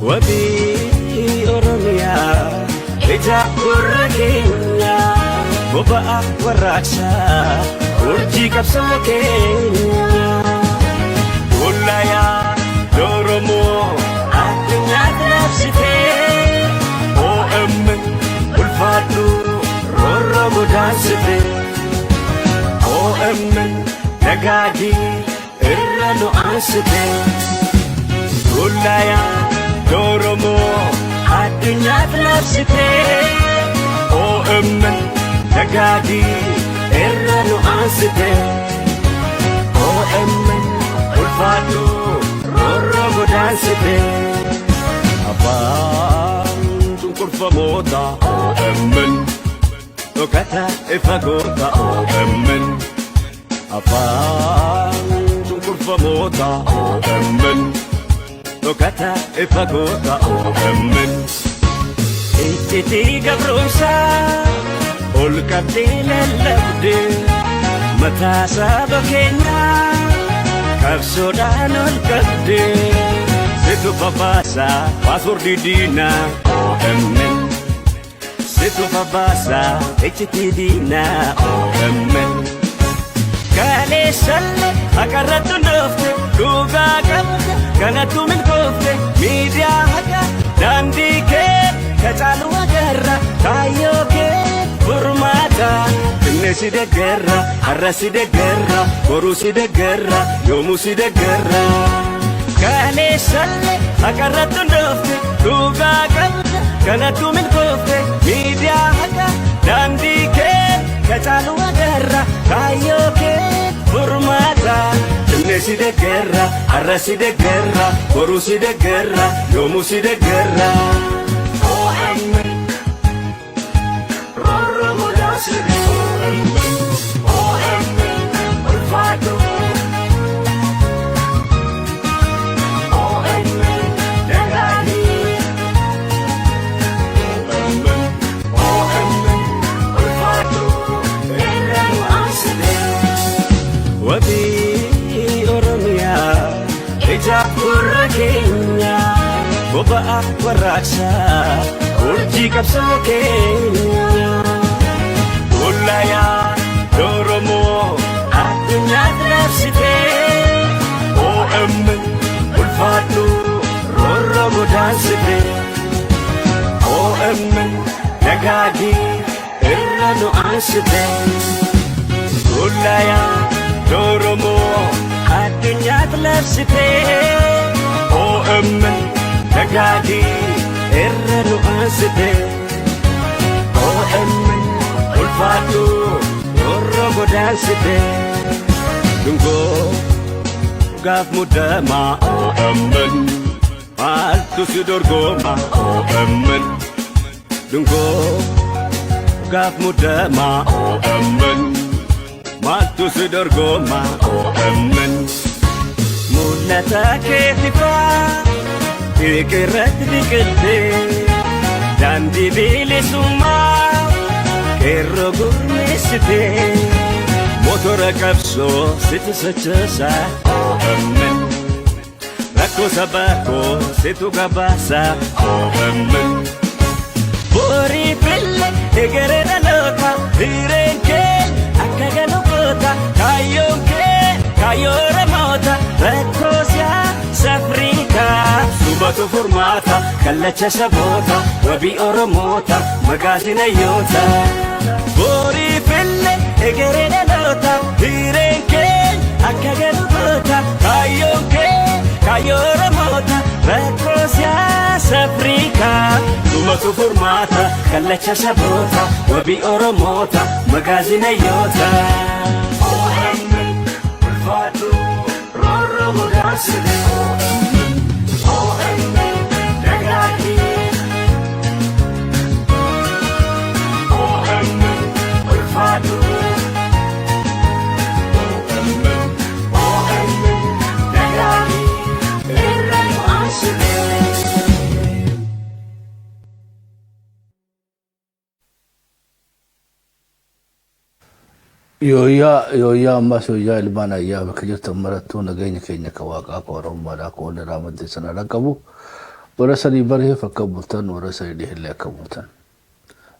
Wabi Oromia Eja Kurrakeenya Boba'a warraaqsa urjii qabsoo keenya Ollaayaa Oromoo addunyaatti labsitee OMN ulfaadhu roorroo godaansitee OMN dagaagii irra nu aansitee Ollaayaa Oromoo addunyaatti labsitee OMN dagaagii irra nu aansitee OMN ulfaadhu roorroo godaansitee Afaan cunqurfamoota OMN dhokata ifa goota OMN Afaan cunqurfamoota OMN dhokata ifa goota OMN Itti gabroomsa ol qabdee lallabdee mataa saba keenyaa qabsoodhaan ol qabdee situ fafaasa paaswordii diinaa OMN situ fafaasa ejjetii diinaa OMN Kaleessalle akarrattu ndoofte dhugaa qabde kanattu milkoofte miidiyaa haqa daandii kee kacaalu agarra kaayyoo kee furmaata Inne si deeggarra har'a si deeggarra boruu si deeggarra yoomuu si deeggarra Kaleessalle akarrattu ndoofte dhugaa qabde kanattu milkoofte miidiyaa haqa daandii kee kacaalu agarra kaayyoo kee furmaata Inne si deeggarra har'a si deeggarra boruu si deeggarra yoomuu si deeggarra OMN roorroo godaansitee OMN ulfaadhu OMN dagaagii OMN ulfaadhu irra nu aansitee Wabi Oromia Eja Kurrakeenya Boba'a warraaqsa urjii qabsoo keenya Ollaayaa Oromoo addunyaatti labsitee OMN ulfaadhu roorroo godaansitee OMN dagaagii irra nu aansitee Ollaayaa Oromoo addunyaatti labsitee OMN dagaagii irra nu aansitee OMN ulfaadhu roorroo godaansitee Dungoo gaaf muddamaa OMN maaltu si dorgoma OMN Dungoo gaaf muddamaa OMN maaltu si dorgoma OMN mul'ata keetti faa Ekerratti biqiltee daandii bilisummaa kerroo gurmeessitee motora qabsoo situ sochoosa OMN rakkoo sabaa koo situ gabaasa OMN borii fille egeree dhaloota hireen kee akka galu goota kaayyoon kee kaayyoo Oromoota rakkoo siyaasa Afrikaa Subatu furmaata kallacha saboota wabii Oromoota magaazinayoota borii fille egeree dhaloota hireen kee akka galu goota kaayyoon kee kaayyoo Oromoota rakkoo siyaasa Afrikaa Subatu furmaata kallacha saboota wabii Oromoota magaazinayoota OMN ulfaadhu roorroo godaansitee OMN dagaagii OMN ulfaadhu OMN Yooyyaa ammas yooyyaa ilmaan ayyaa bakka jirtan marattuu nageenya keenya ka waaqaa ka oromummaadhaa ka walirraa amantii sanaa qabu warra sanii bareef akka bultan warra sanii dhihillee akka bultan.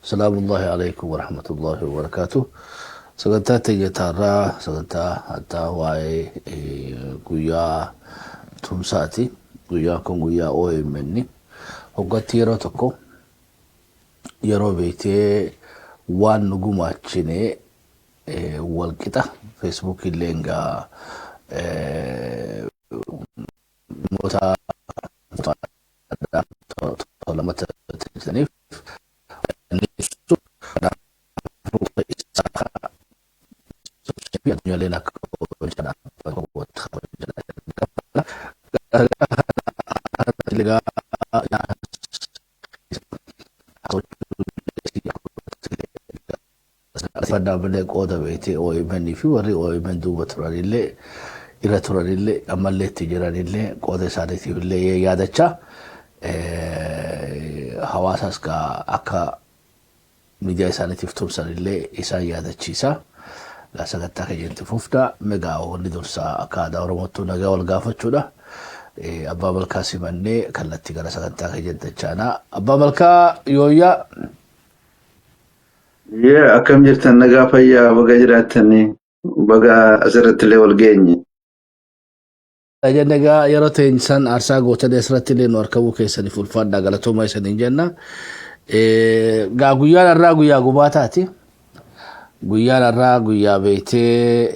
Salaamullahi alaikum wa rahmatullahi wa barakatuh. Sagantaa teenyataarraa sagantaa addaa waa'ee guyyaa tumsaati. Guyyaan kun guyyaa OMN hoggatti yeroo tokko yeroo beektee waan nu gumaachinee walqixa Facebook illee ngaa moota lamata tajaajilaniif addunyaa akka fadhaabbilee qooda beektee OMN fi warri OMN duuba turanillee irra turanillee ammallee itti jiranillee qooda isaaniitiif illee yaadachaa hawaasaas akka miidiyaa isaaniitiif tumsanillee isaan yaadachiisa. Sagantaa keenyatti fufna megaa wanni dursaa akka aadaa Oromootti nagaa wal gaafachuudha. Abbaa Malkaa simannee kallattii gara sagantaa keenyatti dachaanaa. Abbaa Malkaa yooyyaa. Akkam jirtan nagaa fayyaa baga jiraatanii baga asirratti illee wal geenye. Nagaa yeroo teenyisan aarsaa gootan asirratti illee nu argamuu keessaniif ulfaadhaa galatooma isaniin jenna. Guyyaan har'aa guyyaa gubaataati. Guyyaan har'aa guyyaa beektee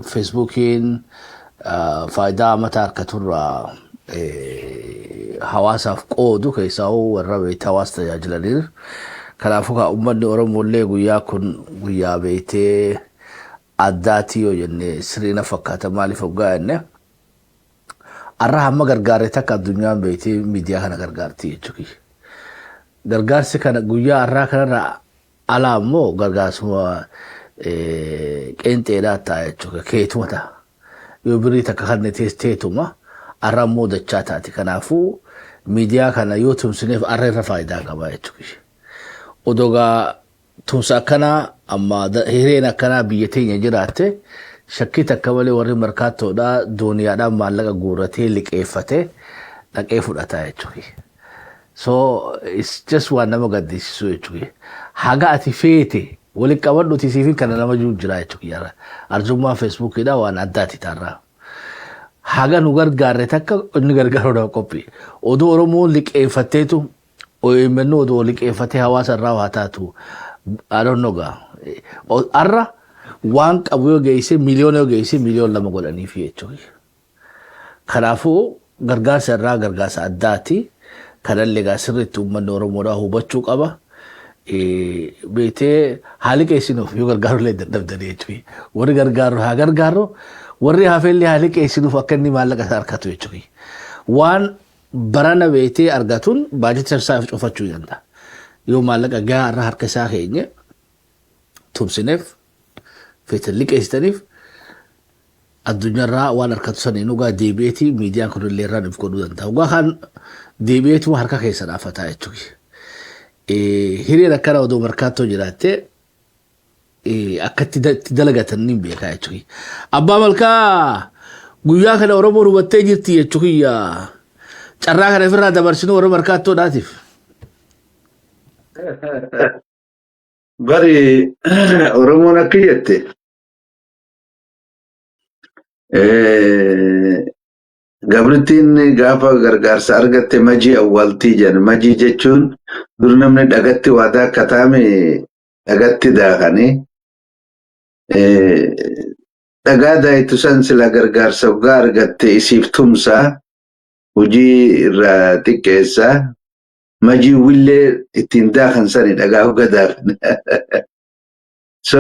Feesbuukiin faayidaa mataa harkaturraa hawaasaaf qoodu keessaa warra beektee hawaasa tajaajilaniiru. Kanaafuu uummanni Oromollee guyyaa kun guyyaa beektee addaati yoo jenne sirriina fakkaata maaliif hoggaa jenne har'a hamma gargaaree takka addunyaan beektee miidiyaa kana gargaarti jechuudha. Gargaarsi kana guyyaa har'aa kanarraa alaa immoo gargaarsuma qeenxeedhaa ta'a jechuudha keetuma ta'a. Yoo birii takka kan teetuma har'a immoo dachaa taati. Kanaafuu miidiyaa kana yoo tumsineef har'a irra faayidaa qaba jechuudha. Odogaa tumsa akkanaa amma hireen akkanaa biyya teenya jiraatte shakkii takka malee warri markaattoodhaa dooniyaadhaan maallaqa guurratee liqeeffatee dhaqee fudhataa jechuudha. So it's just waan nama gaddisiisu jechuudha. Haga ati feete waliin qabadhuuti siifin kana nama jira jechuudha. Arjummaa Feesbuukiidhaa waan addaati taarraa. Haga nu gargaarre takka inni gargaaruudhaaf qophii. Oduu Oromoon liqeeffatteetu OMN oduu liqeeffatee hawaasa irraa waa taatu I don't know gaa. Har'a waan qabu yoo geesse miliyoona yoo geesse miliyoona lama godhaniif jechuudha. Kanaafuu gargaarsa irraa gargaarsa addaati. Kanallee gaa sirriitti uummanni Oromoodhaa hubachuu qaba. Beektee haali qeessinuuf yoo gargaarullee dadhabdanii jechuudha. Warri gargaaru haa gargaaru warri hafeellee haali qeessinuuf akka inni maallaqa isaa harkatu jechuudha. Waan barana beektee argatuun baajata isaaf cufachuu danda'a. Yoo maallaqa gahaa irraa harka isaa keenye tumsineef feetan liqeessitaniif addunyaarraa waan harkatu saniin dhugaa deebi'eetii miidiyaan kunillee irraa nuuf godhuu danda'a. Dhugaa kan deebi'eetu harka keessa dhaafataa jechuudha. Hireen akkana odoo markaattoo jiraattee akkatti dalagatan ni beekaa jechuudha. Abbaa Malkaa guyyaa kana Oromoon hubattee jirti jechuudha. Carraa kana ofirraa dabarsinuu warra markaattoodhaatiif. Bari Oromoon akka jette gabrittiin gaafa gargaarsa argatte majii awwaaltii jedhan. Majii jechuun dur namni dhagatti waadaa akka taa'ame dhagatti daakanii dhagaa daayitu san sila gargaarsa waggaa argatte isiif tumsaa hojii irraa xiqqeessaa majii willee ittiin daakan sani dhagaa hogga daakan. So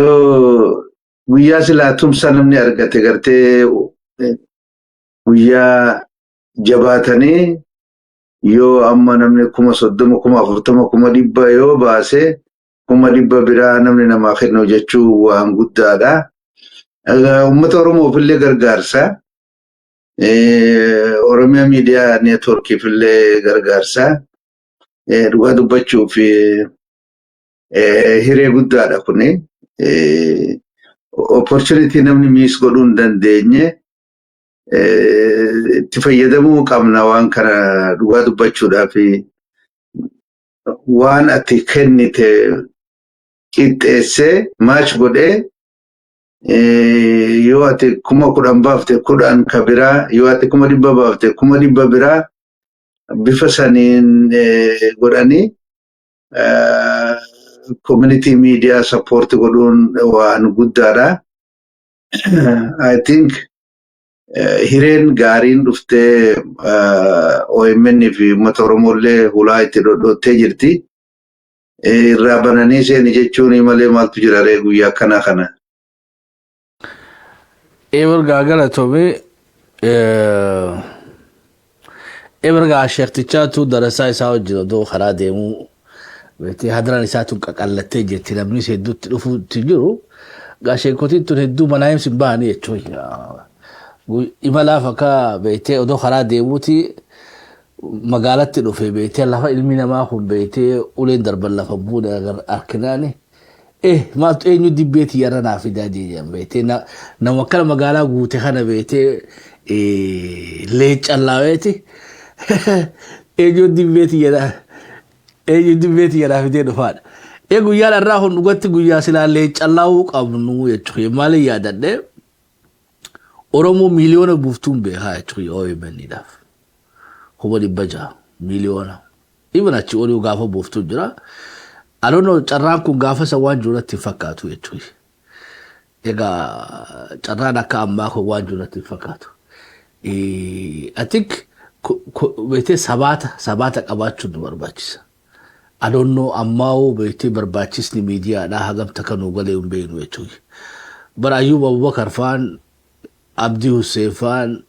guyyaa silaa tumsa namni argate gartee guyyaa jabaatanii yoo amma namni 30,000 40,000 100,000 yoo baase 100,000 biraa namni namaa kennu jechuu waan guddaadha. Uummata Oromoof illee gargaarsa. Oromiyaa miidiyaa neetwoorkiif illee gargaarsa. Dhugaa dubbachuuf hiree guddaadha kuni. opportunity namni miis godhuu hin dandeenye itti fayyadamuu qabna waan kana dhugaa dubbachuudhaaf waan ati kennite qixxeessee maash godhee yoo ati 10,000 baafte 10 ka biraa yoo ati 100 baafte 100 biraa bifa saniin godhanii community media support godhuun waan guddaadha. I think hireen gaariin dhuftee OMN fi uummata Oromollee hulaa itti dhodhottee jirti. Irraa bananii seeni jechuun malee maaltu jira guyyaa akkanaa kana. Ebergaa galatoomi ebergaa sheektichaatu darasaa isaa wajjin odoo karaa deemuu beektii hadraan isaatu qaqallattee jetti namni hedduutti dhufuutti jiru gaasheekotiin tun hedduu manaa himsin bahanii jechuudha. Imalaaf akka beektee odoo karaa deemuuti magaalatti dhufe beektee lafa ilmi namaa kun beektee uleen darban lafa buune arkinaani. Maaltu eenyu dibbeeti yarra naaf fidaa jedhan beektee nama akkana magaalaa guute kana beektee leencallaaweeti eenyu dibbeeti jedhaa fidee dhufaadha. Guyyaan irraa kun dhugatti guyyaa silaa leencallaawuu qabnu jechuudha. Maaliin yaadadhee Oromoo miliyoona buuftuun beekaa jechuudha OMN'dhaaf. 600 miliyoona. Even achi olii gaafa buuftuun jira. I don't know carraan kun gaafa isa waan jirutti fakkaatu jechuudha. Egaa carraan akka ammaa kun waan jirutti fakkaatu. I think beektee sabaata qabaachuun nu barbaachisa. I don't know ammaa beektee barbaachisni miidiyaadhaa hagamta kanuu galee hin beeknu jechuudha. Bara Ayyuub Abubakar faan Abdii Hussein faan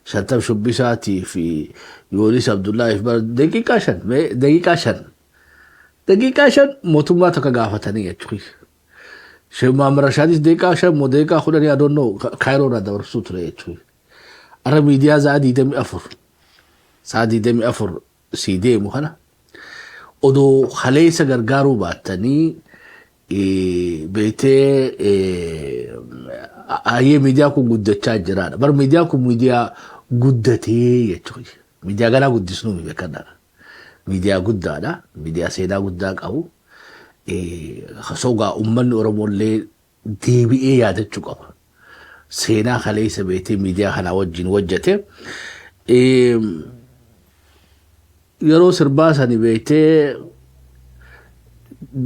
Shantab Shubbisaatii fi Yoonis Abdullaahi fi daqiiqaa 5 mootummaa takka gaafatanii jechuudha. Sheekh Muhammad Rashaadis daqiiqaa 5 moo daqiiqaa 10 I don't know Kaayiroodhaa dabarsuu ture jechuudha. Ara miidiyaa sa'a 24 sii deemu kana odoo haleessa gargaaruu baattanii beektee ayyee miidiyaa kun guddachaa jiraadha. Bar miidiyaa kun miidiyaa guddatee jechuudha. Miidiyaa ganaa guddisnuu mi beekannadha. Miidiyaa guddaadha. Miidiyaa seenaa guddaa qabu. Sogaa uummanni Oromollee deebi'ee yaadachuu qaba. Seenaa haleessa beektee miidiyaa kanaa wajjin hojjete. Yeroo sirbaa sani beektee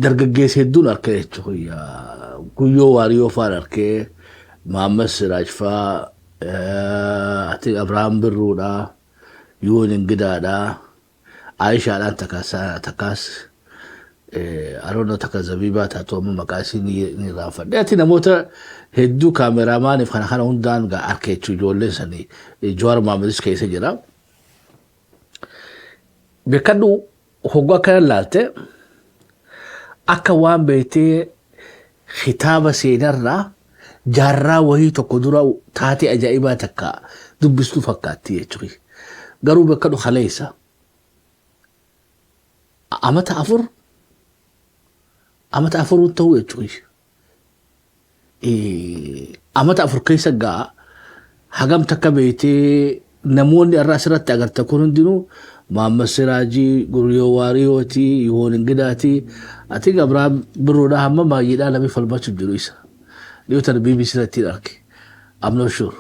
dargaggeessa hedduun arkee jechuudha. Guyyoo Waariyoo faan arkee Muhammad Siraaj faa Abrahaam Birruudhaa Yuun Ingidaadhaa Aishaadhaan takkaas aroona takka Zabiibaa taatu amma maqaa isii ni raanfadhe. Ati namoota hedduu kaameraamaaniif kana hundaan arkee jechuudha ijoolleen sanii Jawaar Mohammadis keessa jira. Beekadhu hoggaa kana laalte akka waan beektee kitaaba seenarraa jaarraa wahii tokko dura taatee ajaa'ibaa takka dubbistuu fakkaatti jechuudha. Garuu beekadhu haleessa amata 4 ta'uu jechuudha. Amata 4 keessa gaa hagam takka beektee namoonni irraa asirratti agarta kun hundinuu Muhammad Siraajii, Guyyoo Waariyooti, Yuun Ingidaatii, ati Abrahaam Birruudhaa hamma baay'eedhaa namni falmachuu jiru isa. Dhiyootaan BBC irratti arge. I'm not sure.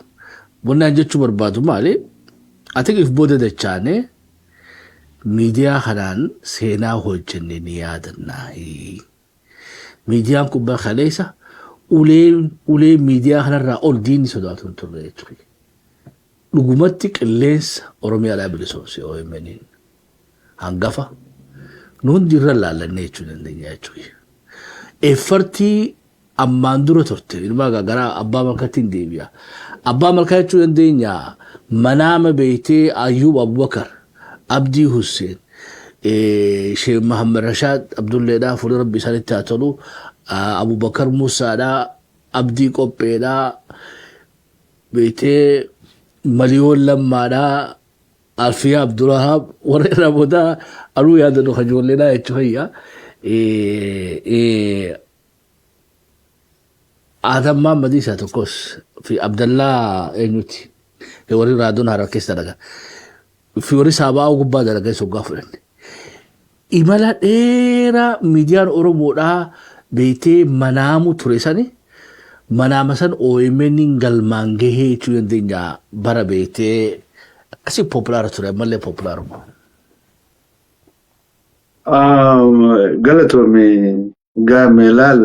Bonnaan jechuu barbaadu maali? Ati if booda dachaane miidiyaa kanaan seenaa hojjenne ni yaadannaa. Miidiyaan kun bakaleessa ulee miidiyaa kanarraa ol diinni sodaatu turre jechuudha. Dhugumatti qilleensa Oromiyaadhaa bilisoomse OMN hangafa nuundi irra laallanne jechuu dandeenya jechuudha. Effartii ammaan dura turte ilmaa gara abbaa malkaatiin deebi'a. Abbaa malkaa jechuu dandeenya manaama beektee Ayyuub Abubakar, Abdii Hussein, Sheekh Muhammad Rashaad Abdulleedhaa fuula rabbi isaanitti haa tolu, Abubakar Musaadhaa, Abdii Qopheedhaa, beektee Maliyoon Lammaadhaa, Alfiyaa Abdurrahaab warra irraa booda aluu yaadadhu kajoolleedhaa jechuudha. Adam Mamadi sa tukos fi Abdullah Enyuti e wari radun harakis talaga fi wari sabaa gubba talaga sugaa fulan imala dheeraa miidiyaan Oromoodhaa beetee manaamu ture sani manaama san OMN galmaan gahee jechuu dandeenya bara beetee akkasii populaara ture ammallee populaaruma. Galatoome gaamelaal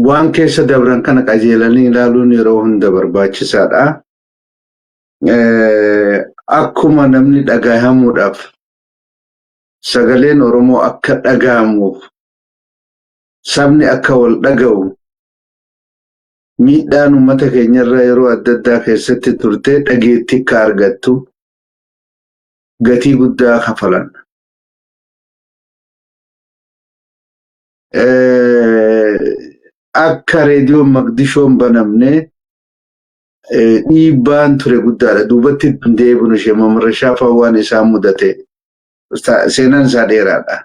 waan keessa dabran kana qajeelanii ilaaluun yeroo hunda barbaachisaadha. Akkuma namni dhagahamuudhaaf sagaleen Oromoo akka dhagahamuuf sabni akka wal dhaga'u miidhaan uummata keenyarra yeroo adda addaa keessatti turte dhageettii akka argattu gatii guddaa kafalan. Akka reediyoon Maqdishoon banamne dhiibbaan ture guddaadha. Duubatti deebinu ishee mamarashaa fa'aa waan isaan mudate seenaan isaa dheeraadha.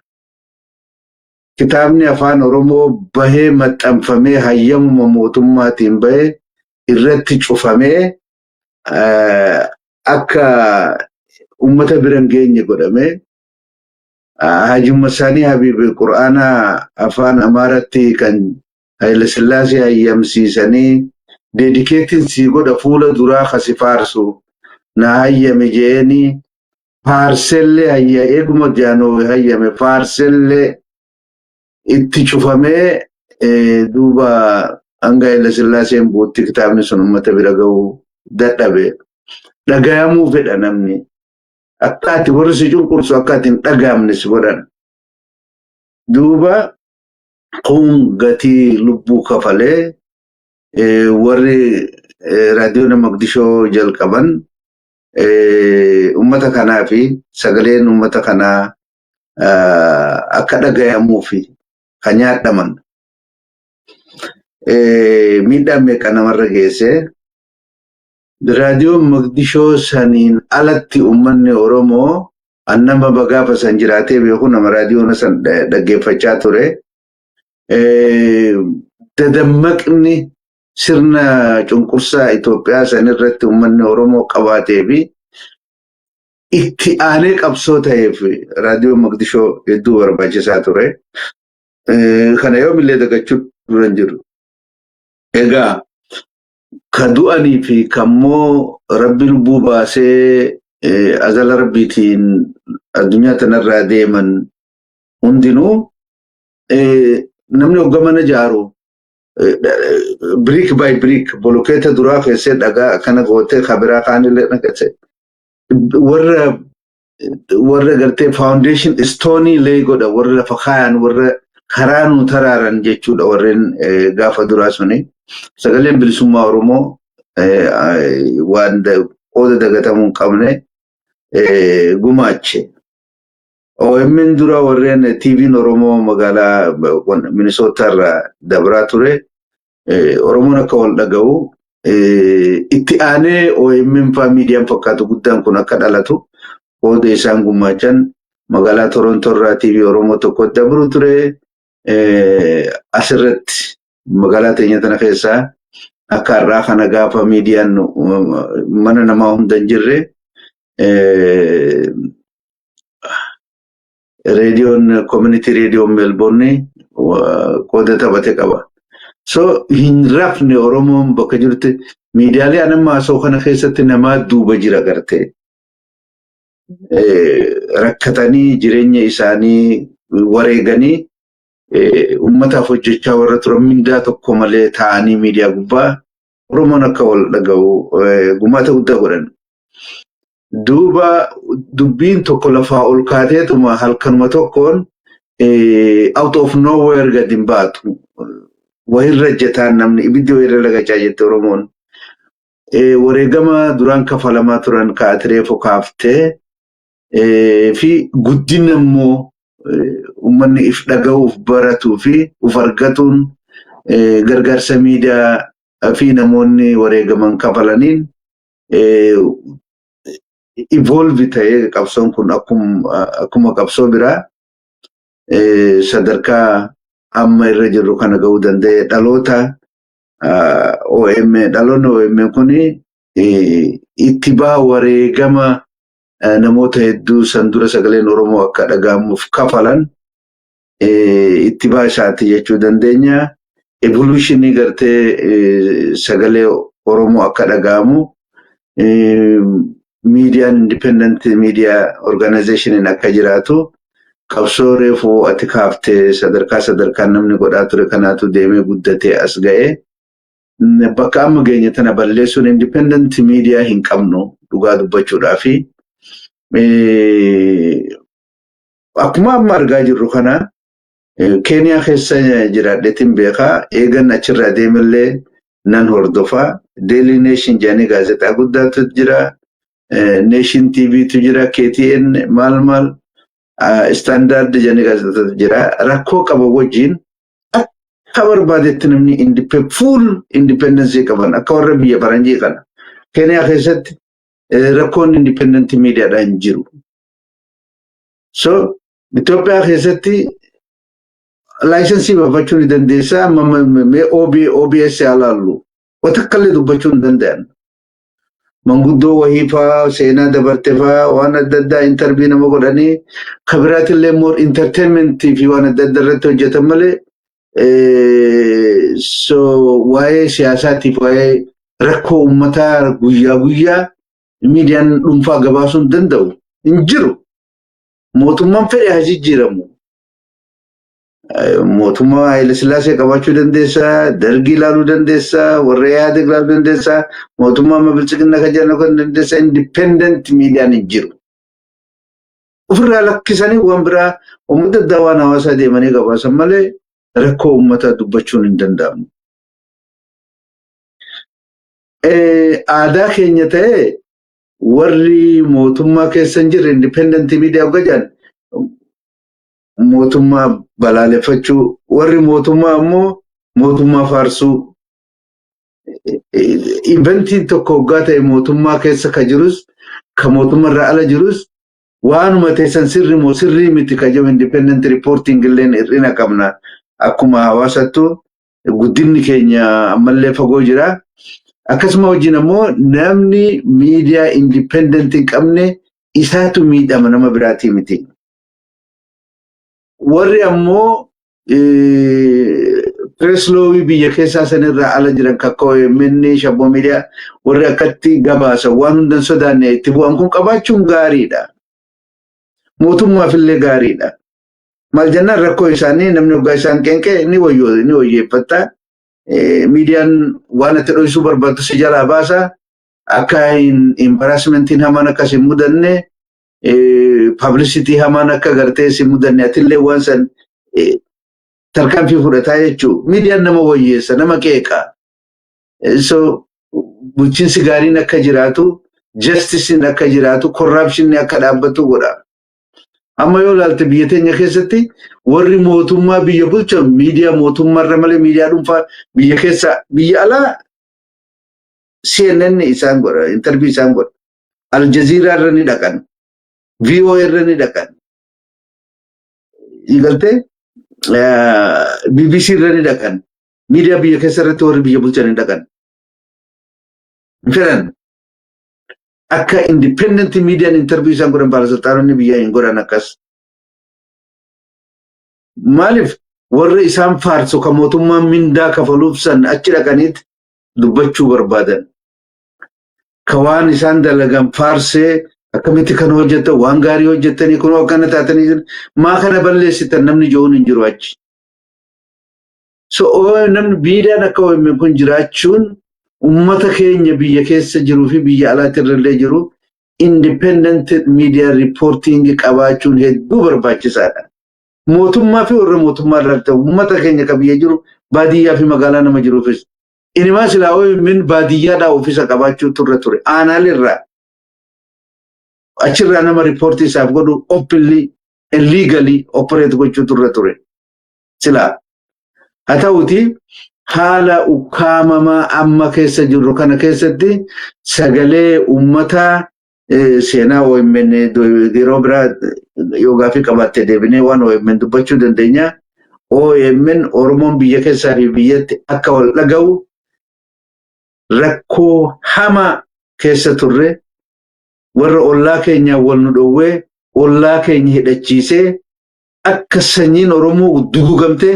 Kitaabni afaan Oromoo bahee maxxanfamee hayyamuma mootummaatiin bahee irratti cufamee akka uummata biran geenye godhame. Haji Masani Habib Qur'aana afaan Amaaratti kan Haile Sillaasee hayyamsiisanii dedikeetiin si godha fuula duraa kasi faarsu na hayyame jeeni faarselle hayya eeguma jaanoo hayyame faarselle itti cufamee duuba hanga Haile Sillaaseen buutti kitaabni sun uummata bira ga'uu dadhabe. Dhagayamuu fedha namni. Akkati warri si cunqursu akkati hin dhagaamne si godhan. Duuba kun gatii lubbuu kafalee warri raadiyoon Maqdishoo jalqaban uummata kanaa fi sagaleen uummata kanaa akka dhagayamuu fi kan nyaadhaman. Miidhaan meeqa namarra geesse. Raadiyoon Maqdishoo saniin alatti uummanni Oromoo annama bagaafa san jiraatee beeku nama raadiyoon san dhaggeeffachaa ture. Dadammaqni sirna cunqursaa Itoophiyaa san irratti uummanni Oromoo qabaatee fi itti aanee qabsoo ta'eef raadiyoon Maqdishoo hedduu barbaachisaa ture. Kana yoomillee dagachuu dura hin jiru. Egaa kadu'anii fi kammoo rabbi lubbuu baasee azala rabbiitiin addunyaa tanarraa deeman hundinuu namni hoggamana jaaru brick by brick bolokeeta duraa keessee dhagaa akkana gootee kabiraa kaanillee naqate warra gartee foundation stoonii lee godha warra lafa kaayan warra karaa nu taraaran jechuudha warreen gaafa duraa suni. Sagaleen bilisummaa Oromoo waan qooda dagatamuu hin qabne gumaache. OMN dura warreen TV'n Oromoo magaalaa Minnesota irraa dabraa ture. Oromoon akka wal dhaga'u itti aanee OMN fa'aa miidiyaan fakkaatu guddaan kun akka dhalatu qooda isaan gumaachan magaalaa Toronto irraa TV Oromoo tokko dabru ture. Asirratti magaalaa teenya tana keessaa akka irraa kana gaafa miidiyaan mana namaa hunda hin jirre reediyoon community reediyoon Melbourne qooda taphate qaba. So hin rafne Oromoon bakka jirti miidiyaalee anammaa asoo kana keessatti namaa duuba jira gartee. Rakkatanii jireenya isaanii wareeganii ummataaf hojjechaa warra turan mindaa tokko malee ta'anii miidiyaa gubbaa Oromoon akka wal dhaga'u gumaata guddaa godhan. Duuba dubbiin tokko lafaa ol kaateetuma halkanuma tokkoon out of nowhere gadi hin baatu. Wahirra jetaan namni ibiddi wahirra lagachaa jette Oromoon. Wareegama duraan kafalamaa turan kaatiree fokaaftee fi guddina immoo ummanni if dhaga'uuf baratuu fi uf argatuun gargaarsa miidiyaa fi namoonni wareegaman kafalaniin evolve ta'ee qabsoon kun akkuma qabsoo biraa sadarkaa amma irra jirru kana ga'uu danda'e dhaloota dhaloonni OMN kuni itti baa wareegama namoota hedduu san dura sagaleen Oromoo akka dhaga'amuuf kafalan itti baa isaati jechuu dandeenya. Evolutionii gartee sagalee Oromoo akka dhaga'amu miidiyaan independent media organization akka jiraatu qabsoo reefuu ati kaaftee sadarkaa namni godhaa ture kanaatu deemee guddatee as ga'e. Bakka amma geenye tana balleessuun independent media hin qabnu dhugaa dubbachuudhaafi akkuma amma argaa jirru kana Kenya keessa jiraadheetiin beekaa eegan achirraa deemallee nan hordofaa. Daily Nation jedhanii gaazexaa guddaatu jira. Nation TV tu jira. KTN maal Standard jedhanii gaazexaatu jira. Rakkoo qaba wajjin akka barbaadetti namni full independence qaban akka warra biyya faranjii kana. Kenya keessatti rakkoon independent mediaadhaan jiru. So Itoophiyaa keessatti laayisensii baafachuu ni dandeessaa OBS alaallu watakkallee dubbachuu hin danda'an. Manguddoo wahiifaa seenaa dabartefaa waan adda addaa interview nama godhanii kabiraatillee more entertainmentii fi waan adda addaa irratti hojjetan malee so waa'ee siyaasaatiif waa'ee rakkoo uummataa guyyaa guyyaa miidiyaan dhuunfaa gabaasuu hin danda'u hin jiru. Mootummaan fedhe haa jijjiiramu. Mootummaa Haile Sillaasee qabaachuu dandeessaa, Dargii ilaaluu dandeessaa, warra Ihaadeeg ilaaluu dandeessaa, mootummaa Bilchiginna kan jedhamu kan dandeessaa, independent miidiyaan hin jiru. Ofirraa lakkisanii waan biraa uummata addaa waan hawaasaa deemanii gabaasan malee rakkoo uummataa dubbachuun hin danda'amu. Aadaa keenya ta'ee warri mootummaa keessa hin jirre independent miidiyaa hojjetan mootummaa balaaleffachuu warri mootummaa ammoo mootummaa faarsuu inventiin tokko hoggaa ta'e mootummaa keessa ka jirus ka mootummaa irraa ala jirus waanuma teessan sirrii miti ka jiru independent reporting illeen hir'ina qabna akkuma hawaasattu guddinni keenya ammallee fagoo jira. Akkasuma wajjin ammoo namni miidiyaa independent hin qabne isaatu miidhama nama biraatii miti. Warri ammoo press law biyya keessaa sanirraa ala jiran kakka OMN Shabboo miidiyaa warri akkatti gabaasan waan hundan sodaanne itti bu'an kun qabaachuun gaariidha. Mootummaaf illee gaariidha. Maal jennaan rakkoo isaanii namni hoggaa isaan qeenqee ni wayyeeffata. Miidiyaan waan itti dho'isuu barbaadu si jalaa baasa. Akka embarrassmentiin hamaan akkas hin mudanne publicity hamaan akka gartee si mudanne atillee waan san tarkaanfii fudhataa jechuun miidiyaan nama wayyeessa nama qeeqa. So bulchiinsi gaariin akka jiraatu justiceen akka jiraatu corruption akka dhaabbatu godha. Amma yoo ilaalte biyya teenya keessatti warri mootummaa biyya bulchan miidiyaa mootummaarra malee miidiyaa dhuunfaa biyya keessa biyya alaa CNN isaan godha interview isaan godha. Al Jazeera irra ni dhaqan. VOA irra ni dhaqan. Igaltee BBC irra ni dhaqan. Miidiyaa biyya keessa irratti warri biyya bulchan ni dhaqan. Fedhan akka independent miidiyaan interview isaan godhan baalasaltaanonni biyyaa hin godhan akkas. Maaliif warra isaan faarsu kan mootummaan mindaa kafaluuf san achi dhaqaniit dubbachuu barbaadan. Ka waan isaan dalagan faarsee akkamitti kan hojjetan waan gaarii hojjetanii kun akkana taatanii maa kana balleessitan namni jo'uun hin jiru achi. So namni miidiyaan akka OMN kun jiraachuun ummata keenya biyya keessa jiruu fi biyya alaatti irrallee jiru independent media reporting qabaachuun hedduu barbaachisaadha. Mootummaa fi warra mootummaa irratti ummata keenya ka biyya jiru baadiyyaa fi magaalaa nama jiruufis. Inimaa silaa OMN baadiyyaadhaa ofiisa qabaachuu turre ture. Aanaalirraa achirraa nama riippoortii isaaf godhu openly and legally operate gochuu turre ture. Silaa haa ta'uti haala ukkaamamaa amma keessa jirru kana keessatti sagalee uummataa seenaa OMN yeroo biraa yoo gaaffii qabaatte deebinee waan OMN dubbachuu dandeenya. OMN Oromoon biyya keessaa fi biyyatti akka wal dhaga'u rakkoo hamaa keessa turre warra ollaa keenya wal nu dhowwee ollaa keenya hidhachiisee akka sanyiin Oromoo dugugamtee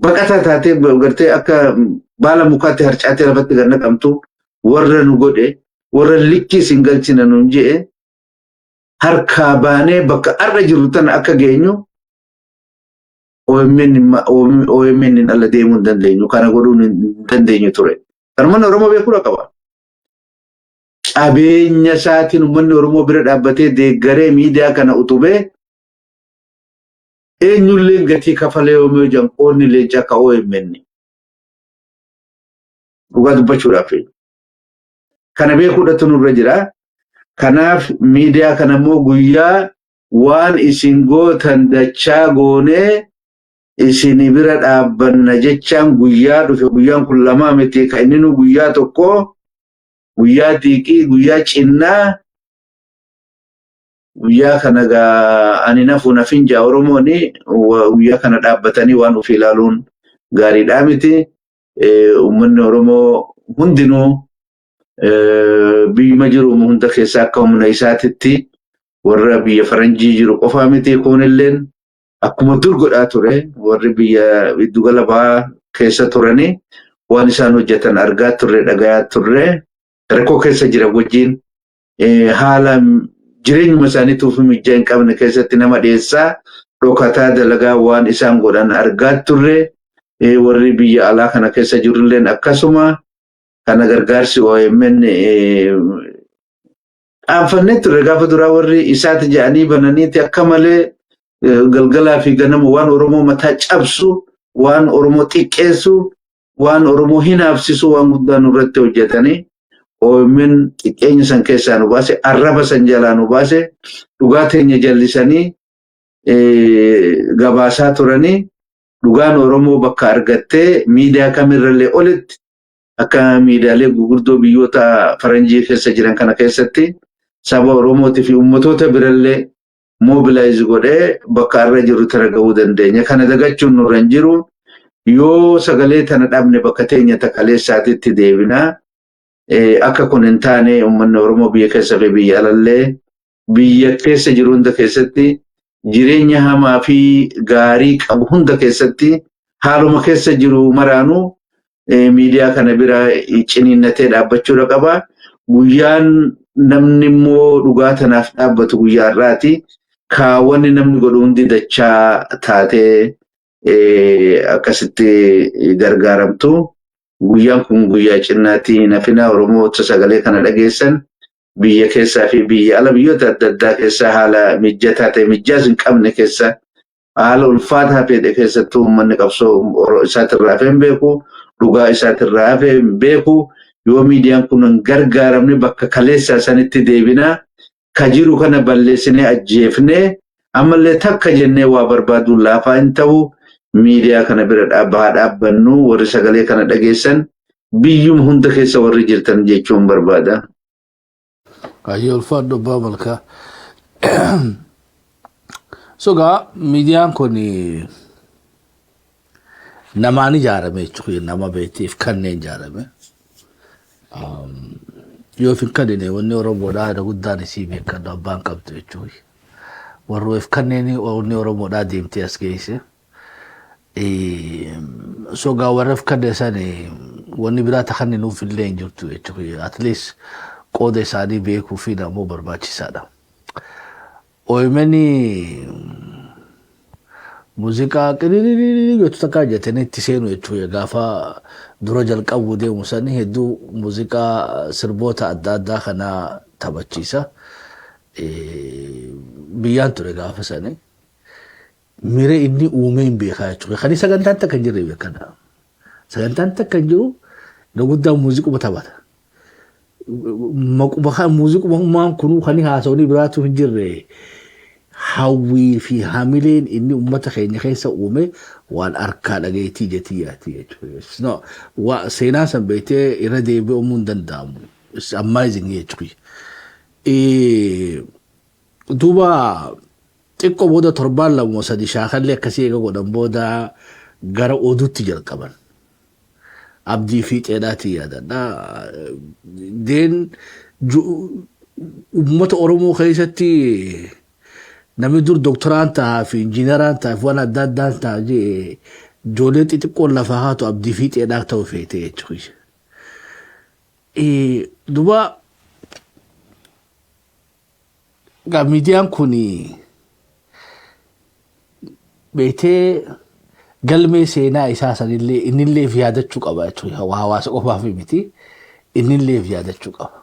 baqataa taatee gartee akka baala mukaatti harcaatee lafatti gad naqamtu warra nu godhe warra likkii sin galchina nuun je'e harkaa baanee bakka arra jiru tana akka geenyu OMN ala deemuu hin dandeenyu kana godhuu hin dandeenyu ture. Kanumaan Oromoo beekuu qaba. Qabeenya isaatiin uummanni Oromoo bira dhaabbatee deeggaree miidiyaa kana utubee eenyullee gatii kafalee yoomuu jiran qoonni leenca akka OMN. Dhugaa dubbachuudhaaf. Kana beekuudhatu nurra jira. Kanaaf miidiyaa kana immoo guyyaa waan isin gootan dachaa goonee isin bira dhaabbanna jechaan guyyaa dhufe guyyaan kun lamaa miti ka inni nu guyyaa tokko guyyaa xiiqii guyyaa cinnaa guyyaa kana ani nafu nafinja Oromooni guyyaa kana dhaabbatanii waan uf ilaaluun gaariidhaa miti uummanni Oromoo hundinuu biyyuma jiru hunda keessaa akka humna isaatitti warra biyya faranjii jiru qofaa miti kunilleen akkuma dur godhaa ture warri biyya giddugala bahaa keessa turanii waan isaan hojjetan argaa turre dhagayaa turre rakkoo keessa jira wajjin haala jireenyuma isaaniituuf mijaa hin qabne keessatti nama dhiyeessaa dhokataa dalagaa waan isaan godhan argaa turre warri biyya alaa kana keessa jirulleen akkasuma kana gargaarsi OMN dhaanfannee turre gaafa duraa warri isaati jedhanii bananiiti akka malee galgalaa fi ganama waan Oromoo mataa cabsu waan Oromoo xiqqeessu waan Oromoo hinaafsisu waan guddaa nurratti hojjetanii OMN xiqqeenya san keessaa nu baase arraba san jalaa nu baase dhugaa teenya jallisanii gabaasaa turanii dhugaan Oromoo bakka argattee miidiyaa kamirrallee olitti akka miidiyaalee gurguddoo biyyoota faranjii keessa jiran kana keessatti saba Oromootii fi ummatoota birallee mobilize godhee bakka arra jiru tara ga'uu dandeenya. Kana dagachuun nurra hin jiru yoo sagalee tana dhabne bakka teenya takaleessaatitti deebinaa akka kun hin taane uummanni Oromoo biyya keessa fi biyya alallee biyya keessa jiru hunda keessatti jireenya hamaa fi gaarii qabu hunda keessatti haaluma keessa jiru maraanuu miidiyaa kana bira ciniinnatee dhaabbachuudha qaba. Guyyaan namni immoo dhugaa tanaaf dhaabbatu guyyaa irraati. Kaawwanni namni godhu hundi dachaa taatee akkasitti gargaaramtu. Guyyaan kun guyyaa cinnaatti nafina Oromoo sagalee kana dhageessan biyya keessaa fi biyya ala biyyoota adda addaa keessaa haala mijataa ta'e mijaas hin qabne keessa haala ulfaataa ta'e keessattuu uummanni qabsoo isaatirraa hafee hin beeku. Dhugaa isaatirraa hafee hin beeku. Yoo miidiyaan kun hin gargaaramne bakka kaleessaa sanitti deebinaa ka jiru kana balleessinee ajjeefnee ammallee takka jennee waa barbaaduun laafaa hin ta'u miidiyaa kana bira dhaabbannu warri sagalee kana dhageessan biyyuma hunda keessa warri jirtan jechuun barbaada. Ayyoo ulfaadhu abbaa malkaa. Sogaa miidiyaan kun namaan ijaarame jechuudha nama beektiif kanneen ijaarame. Yoo fi kanneen wanni Oromoodhaa haala guddaan isii beekan abbaan qabdu jechuudha. Warra fi kanneen wanni Oromoodhaa deemtee as geesse. Sogaa warra fi kanneen isaanii wanni biraa takkanni nuuf illee hin jirtu jechuudha. At least qooda isaanii beekuu fi namoo barbaachisaadha. OMN muuziqaa qinii gochuu takkaa jettanii itti seenu jechuudha. Gaafa dura jalqabu deemu sanii hedduu muuziqaa sirboota adda addaa kana taphachiisa. Biyyaan ture gaafa sanii. Mire inni uumee hin beekaa jechuudha. Kan sagantaan takka hin jirre beekana. Sagantaan takka hin jiru guddaa muuziquma taphata. Maquma muuziquma kunuu kan haasawanii biraatu hin jirre. Hawwii fi hamileen inni uummata keenya keessa uume waan harkaa dhageetii jetii jechuudha. Seenaa san beektee irra deebi'amuu hin danda'amu. It's amazing jechuudha. Duuba xiqqoo booda torbaan lama sadi shaakallee akkasii eega godhan booda gara oduutti jalqaban. Abdii fi xeedhaatii yaadadha. Deen uummata Oromoo keessatti namni dur doktoraan ta'a fi injiinaraan ta'a fi waan adda addaan ta'a jee ijoolleen xixiqqoon lafaa haatu abdii fi xeedhaa ta'uu feete jechuudha. Duba miidiyaan kun beetee galmee seenaa isaa sanillee innillee fi yaadachuu qaba jechuudha. Hawaasa qofaaf miti innillee fi yaadachuu qaba.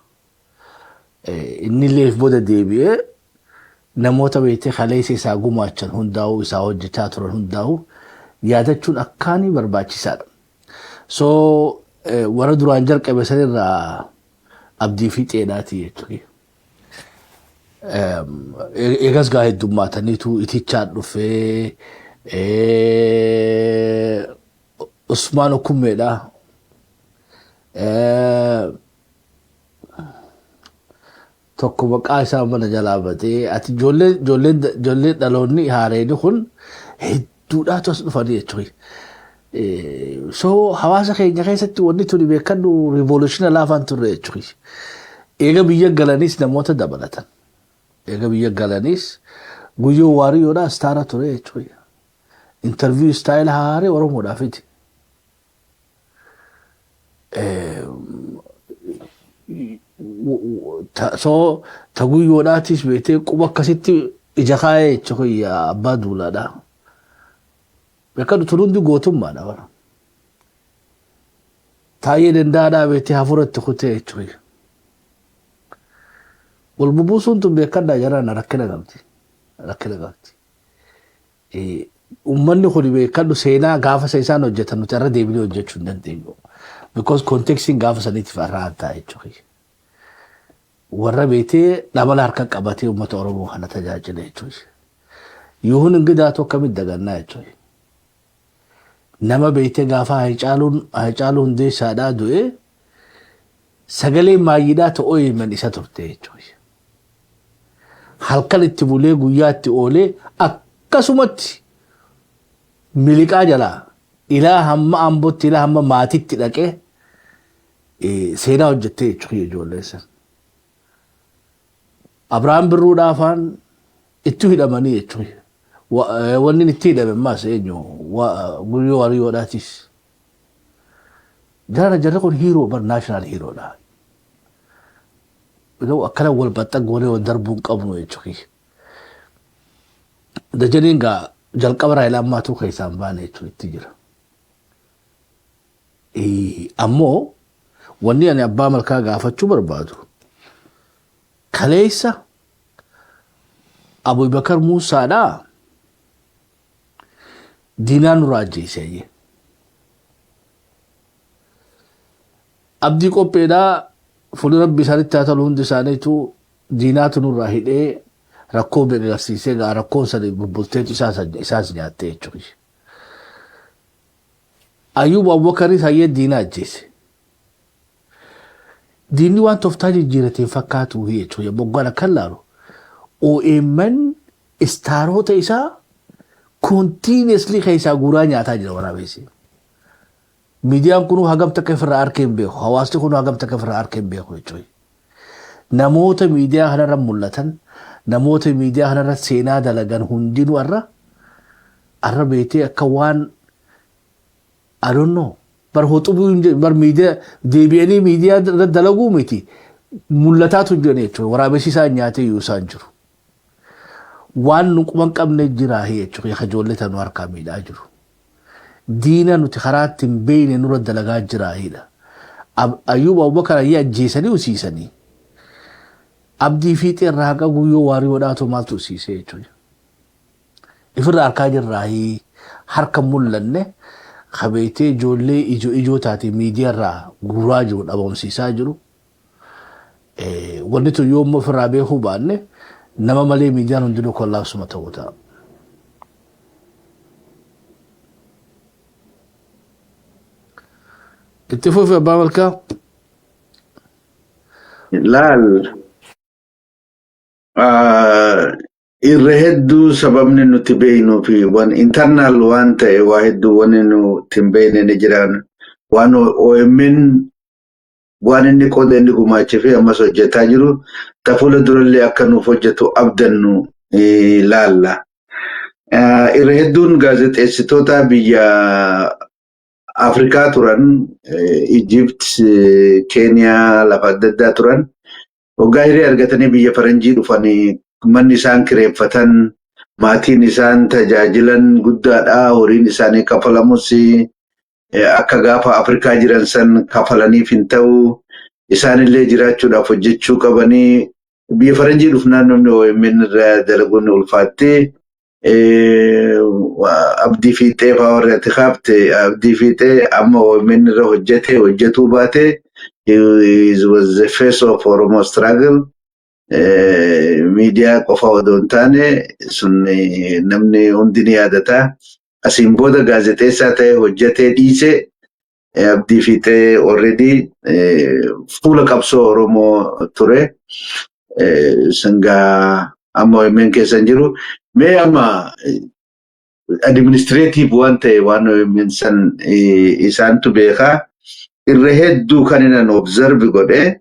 Innillee booda deebi'ee namoota beetee kaleessa isaa gumaachan hundaa'uu isaa hojjechaa turan hundaa'uu yaadachuun akkaanii barbaachisaadha. So warra duraan jalqabe sanirraa abdii fi xeedhaati jechuudha. Eegas gaa heddummaataniitu itichaan dhufee Usmaan Okummeedha. Tokko maqaa isaa mana jalaa batee ati ijoolleen dhaloonni haareeni kun hedduudhaatu as dhufanii jechuudha. So hawaasa keenya keessatti wanni tuni beekannu riivolushina laafaan turre jechuudha. Eega biyya galanis namoota dabalatan. Eega biyya galanis guyyoo waariyoodhaa istaara ture jechuudha. Interview style haaree Oromoodhaafiti. So taguyyoodhaatis beetee quba akkasitti ija kaayee jechuudha abbaa duulaadha. Beekadu turundi gootummaadha bara. Taayee danda'aadhaa beetee hafuuratti kutee jechuudha. Wal bubuusuun tun beekadhaa jaraan rakkina qabdi. Rakkina qabdi. Uummanni kun beekadhu seenaa gaafa isaan hojjetan nuti irra deebinee hojjechuu hin dandeenyu. Because kontekstiin gaafa saniitiif irraa ta'a jechuudha. Warra beetee dhabala harka qabatee uummata Oromoo kana tajaajila jechuudha. Yuhun ingidaa tokko mid dagannaa jechuudha. Nama beetee gaafa Haacaaluu Hundeessaadhaa du'e sagalee maayyiidhaa ta'oo himan isa turte jechuudha. Halkan itti bulee guyyaa itti oolee akkasumatti miliqaa jalaa ilaa hamma Ambootti ilaa hamma maatiitti dhaqee seenaa hojjettee jechuudha ijoollee sana. Abiraam Birruudhaafaan itti hidhamanii jechuudha. Wanni itti hidhame maas eenyu guyyoo waariyoodhaatis. Jarri kun hiiroo bar naashinaal hiiroodha. Akkana wal baxxangoonee wal darbuun qabnu jechuudha. Dajaniin gaa jalqaba Raayilaa Ammaatuu keessaan baane jechuudha itti jira. Ammoo wanni ani abbaa malkaa gaafachuu barbaadu kaleessa Abubakar Muusaadhaa diinaan nurraa ajjeesee. Abdii Qopheedhaa fuula rabbi isaanitti haa ta'u hundi isaaniitu diinaatu nurraa hidhee rakkoo beeksisee gaa rakkoon sana bubbulteetu isaas nyaattee jechuudha. Ayyuub Abubakaris hayyee diinaa ajjeese. Diinni waan tooftaa jijjiirateen fakkaatu jechuudha. Boggaan kan laalu OMN istaaroota isaa continuously keessaa guuraa nyaataa jira waraabessi. Miidiyaan kun hagam takka ofirraa harkee hin beeku. Hawaasni kun hagam takka ofirraa harkee hin beeku jechuudha. Namoota miidiyaa kanarra mul'atan, namoota miidiyaa kanarra seenaa dalagan hundinuu arra beetee akka waan I don't know. Bar hoxuu bar miidiyaa deebi'anii miidiyaa dalaguu miti. Mul'ataatu jiran jechuudha. Waraabessi isaan nyaatee iyyuu isaan jiru. Waan nuquman qabne jira jechuudha. Ijoollee tanuu harkaa miidhaa jiru. Diina nuti karaatti hin beekne nurra dalagaa jiraahidha. Ayyuub Abubakar ayyee ajjeesanii usiisanii. Abdii fiixee irraa haqa guyyoo waariyoodhaatu maaltu usiisee jechuudha. Ifirra harkaa jirraahii harka mul'anne qabeetee ijoollee ijoo taate miidiyaa irraa guuraa jiru dhabamsiisaa jiru. Wanni tun yoo ofirraa beekuu baanne nama malee miidiyaan hundinuu kollaabsuma ta'uu ta'a. Itti fufi abbaa malkaa? Laal irra hedduu sababni nuti beeknuu fi waan internal waan ta'e waa hedduu waan nuti hin beekne ni jiran waan OMN waan inni qooda inni gumaachee fi ammas hojjetaa jiru tafuula durallee akka nuuf hojjetu abdannu laalla. Irra hedduun gaazexeessitoota biyya Afrikaa turan, Egypt, Kenya, lafa adda addaa turan. Waggaa hiree argatanii biyya faranjii dhufanii manni isaan kireeffatan, maatiin isaan tajaajilan guddaadha, horiin isaanii kafalamus akka gaafa Afrikaa jiran san kafalaniif hin ta'u, isaanillee jiraachuudhaaf hojjechuu qabanii biyya faranjii dhufnaan namni OMN irraa dalaguun ulfaattee abdii fiixee fa'aa warri ati kaafte abdii fiixee amma OMN irra hojjetuu baate he was the face of Oromo struggle. Media qofa odoo hin taane sun namni hundi ni yaadata. Asiin booda gaazexeessaa ta'e hojjetee dhiise abdii fiixee already fuula qabsoo Oromoo ture. Sangaa amma OMN keessa jiru. Mee amma administrative waan ta'e waan OMN san isaantu beekaa. Irra hedduu kan inni observe godhe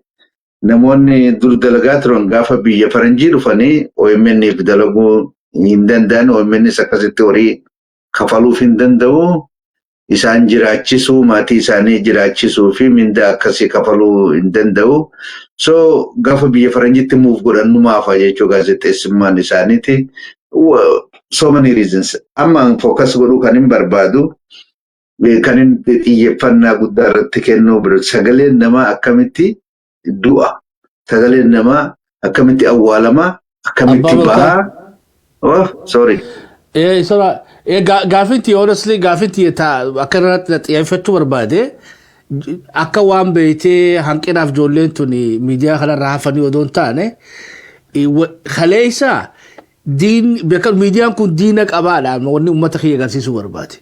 namoonni dur dalagaa turan gaafa biyya faranjii dhufanii OMN'if dalaguu hin danda'an OMN'is akkasitti horii kafaluuf hin danda'u isaan jiraachisuu maatii isaanii jiraachisuu fi mindaa akkasii kafaluu hin danda'u. So gaafa biyya faranjiitti move godhannumaaf jechuu gaazexeessummaan isaaniiti. So many reasons. Amma focus godhuu kan hin barbaadu kan inni xiyyeeffannaa guddaa irratti kennuu bira sagaleen namaa akkamitti du'a, sagaleen namaa akkamitti awwaalama, akkamitti baha. Oh, sorry. Gaafinti honestly gaafinti akka irratti xiyyeeffachuu barbaade akka waan beeytee hanqinaaf ijoolleen tun miidiyaa kanarraa hafanii odoo hin taane kaleessa miidiyaan kun diina qabaadhaan wanni uummata kiyya agarsiisuu barbaade.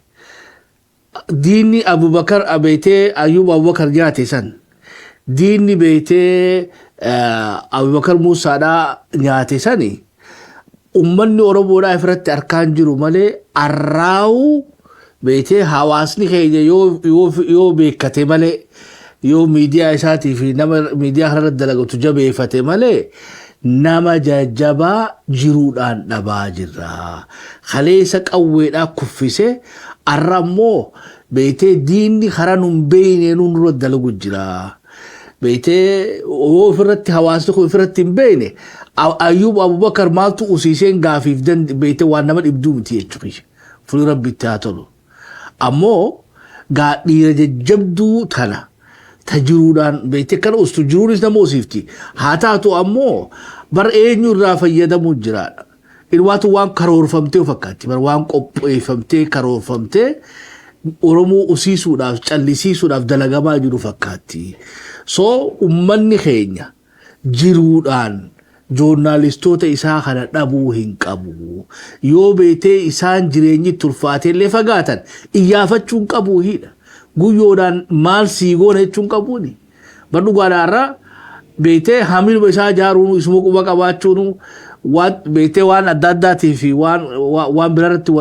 Diinni Abubakar beeytee Ayyuub Abubakar nyaate san diinni beeytee Abubakar Muusaadhaa nyaate sani ummanni Oromoodhaa irratti harkaan jiru malee arraawu beeytee hawaasni keenya yoo beekate malee yoo miidiyaa isaatii fi nama miidiyaa kanarratti dalagatu jabeeffate malee nama jajjabaa jiruudhaan dhabaa jirra. Kaleessa qawweedhaa kuffise arrammoo beeytee diinni karaa nun beeyne nun dalagu jira. Beeytee yoo ofirratti hawaasni kun ofirratti hin beeyne Ayyuub Abubakar maaltu usiiseen gaafiif beeytee waan nama dhibduu miti jechuudha. Fuula rabbitti haa tolu. Ammoo dhiira jajjabduu tana tajiruudhaan beeytee kana ustu jiruunis nama usiifti. Haa taatu ammoo bar eenyu irraa fayyadamuu jiraadha. Ilwaatu waan karoorfamtee fakkaatti. Bar waan qopheeffamtee karoorfamtee Oromoo usiisuudhaaf callisiisuudhaaf dalagamaa jiru fakkaatti. So ummanni keenya jiruudhaan joornaalistoota isaa kana dhabuu hin qabu. Yoo beeytee isaan jireenyi turfaatee illee fagaatan iyyaafachuu hin qabu hidha. Guyyoodhaan maal siigoona jechuun hin qabuuni. Bar dhugaadhaarraa beeytee hamiluma isaa jaaruun isuma quba qabaachuun beeytee waan adda addaatii fi waan biraatti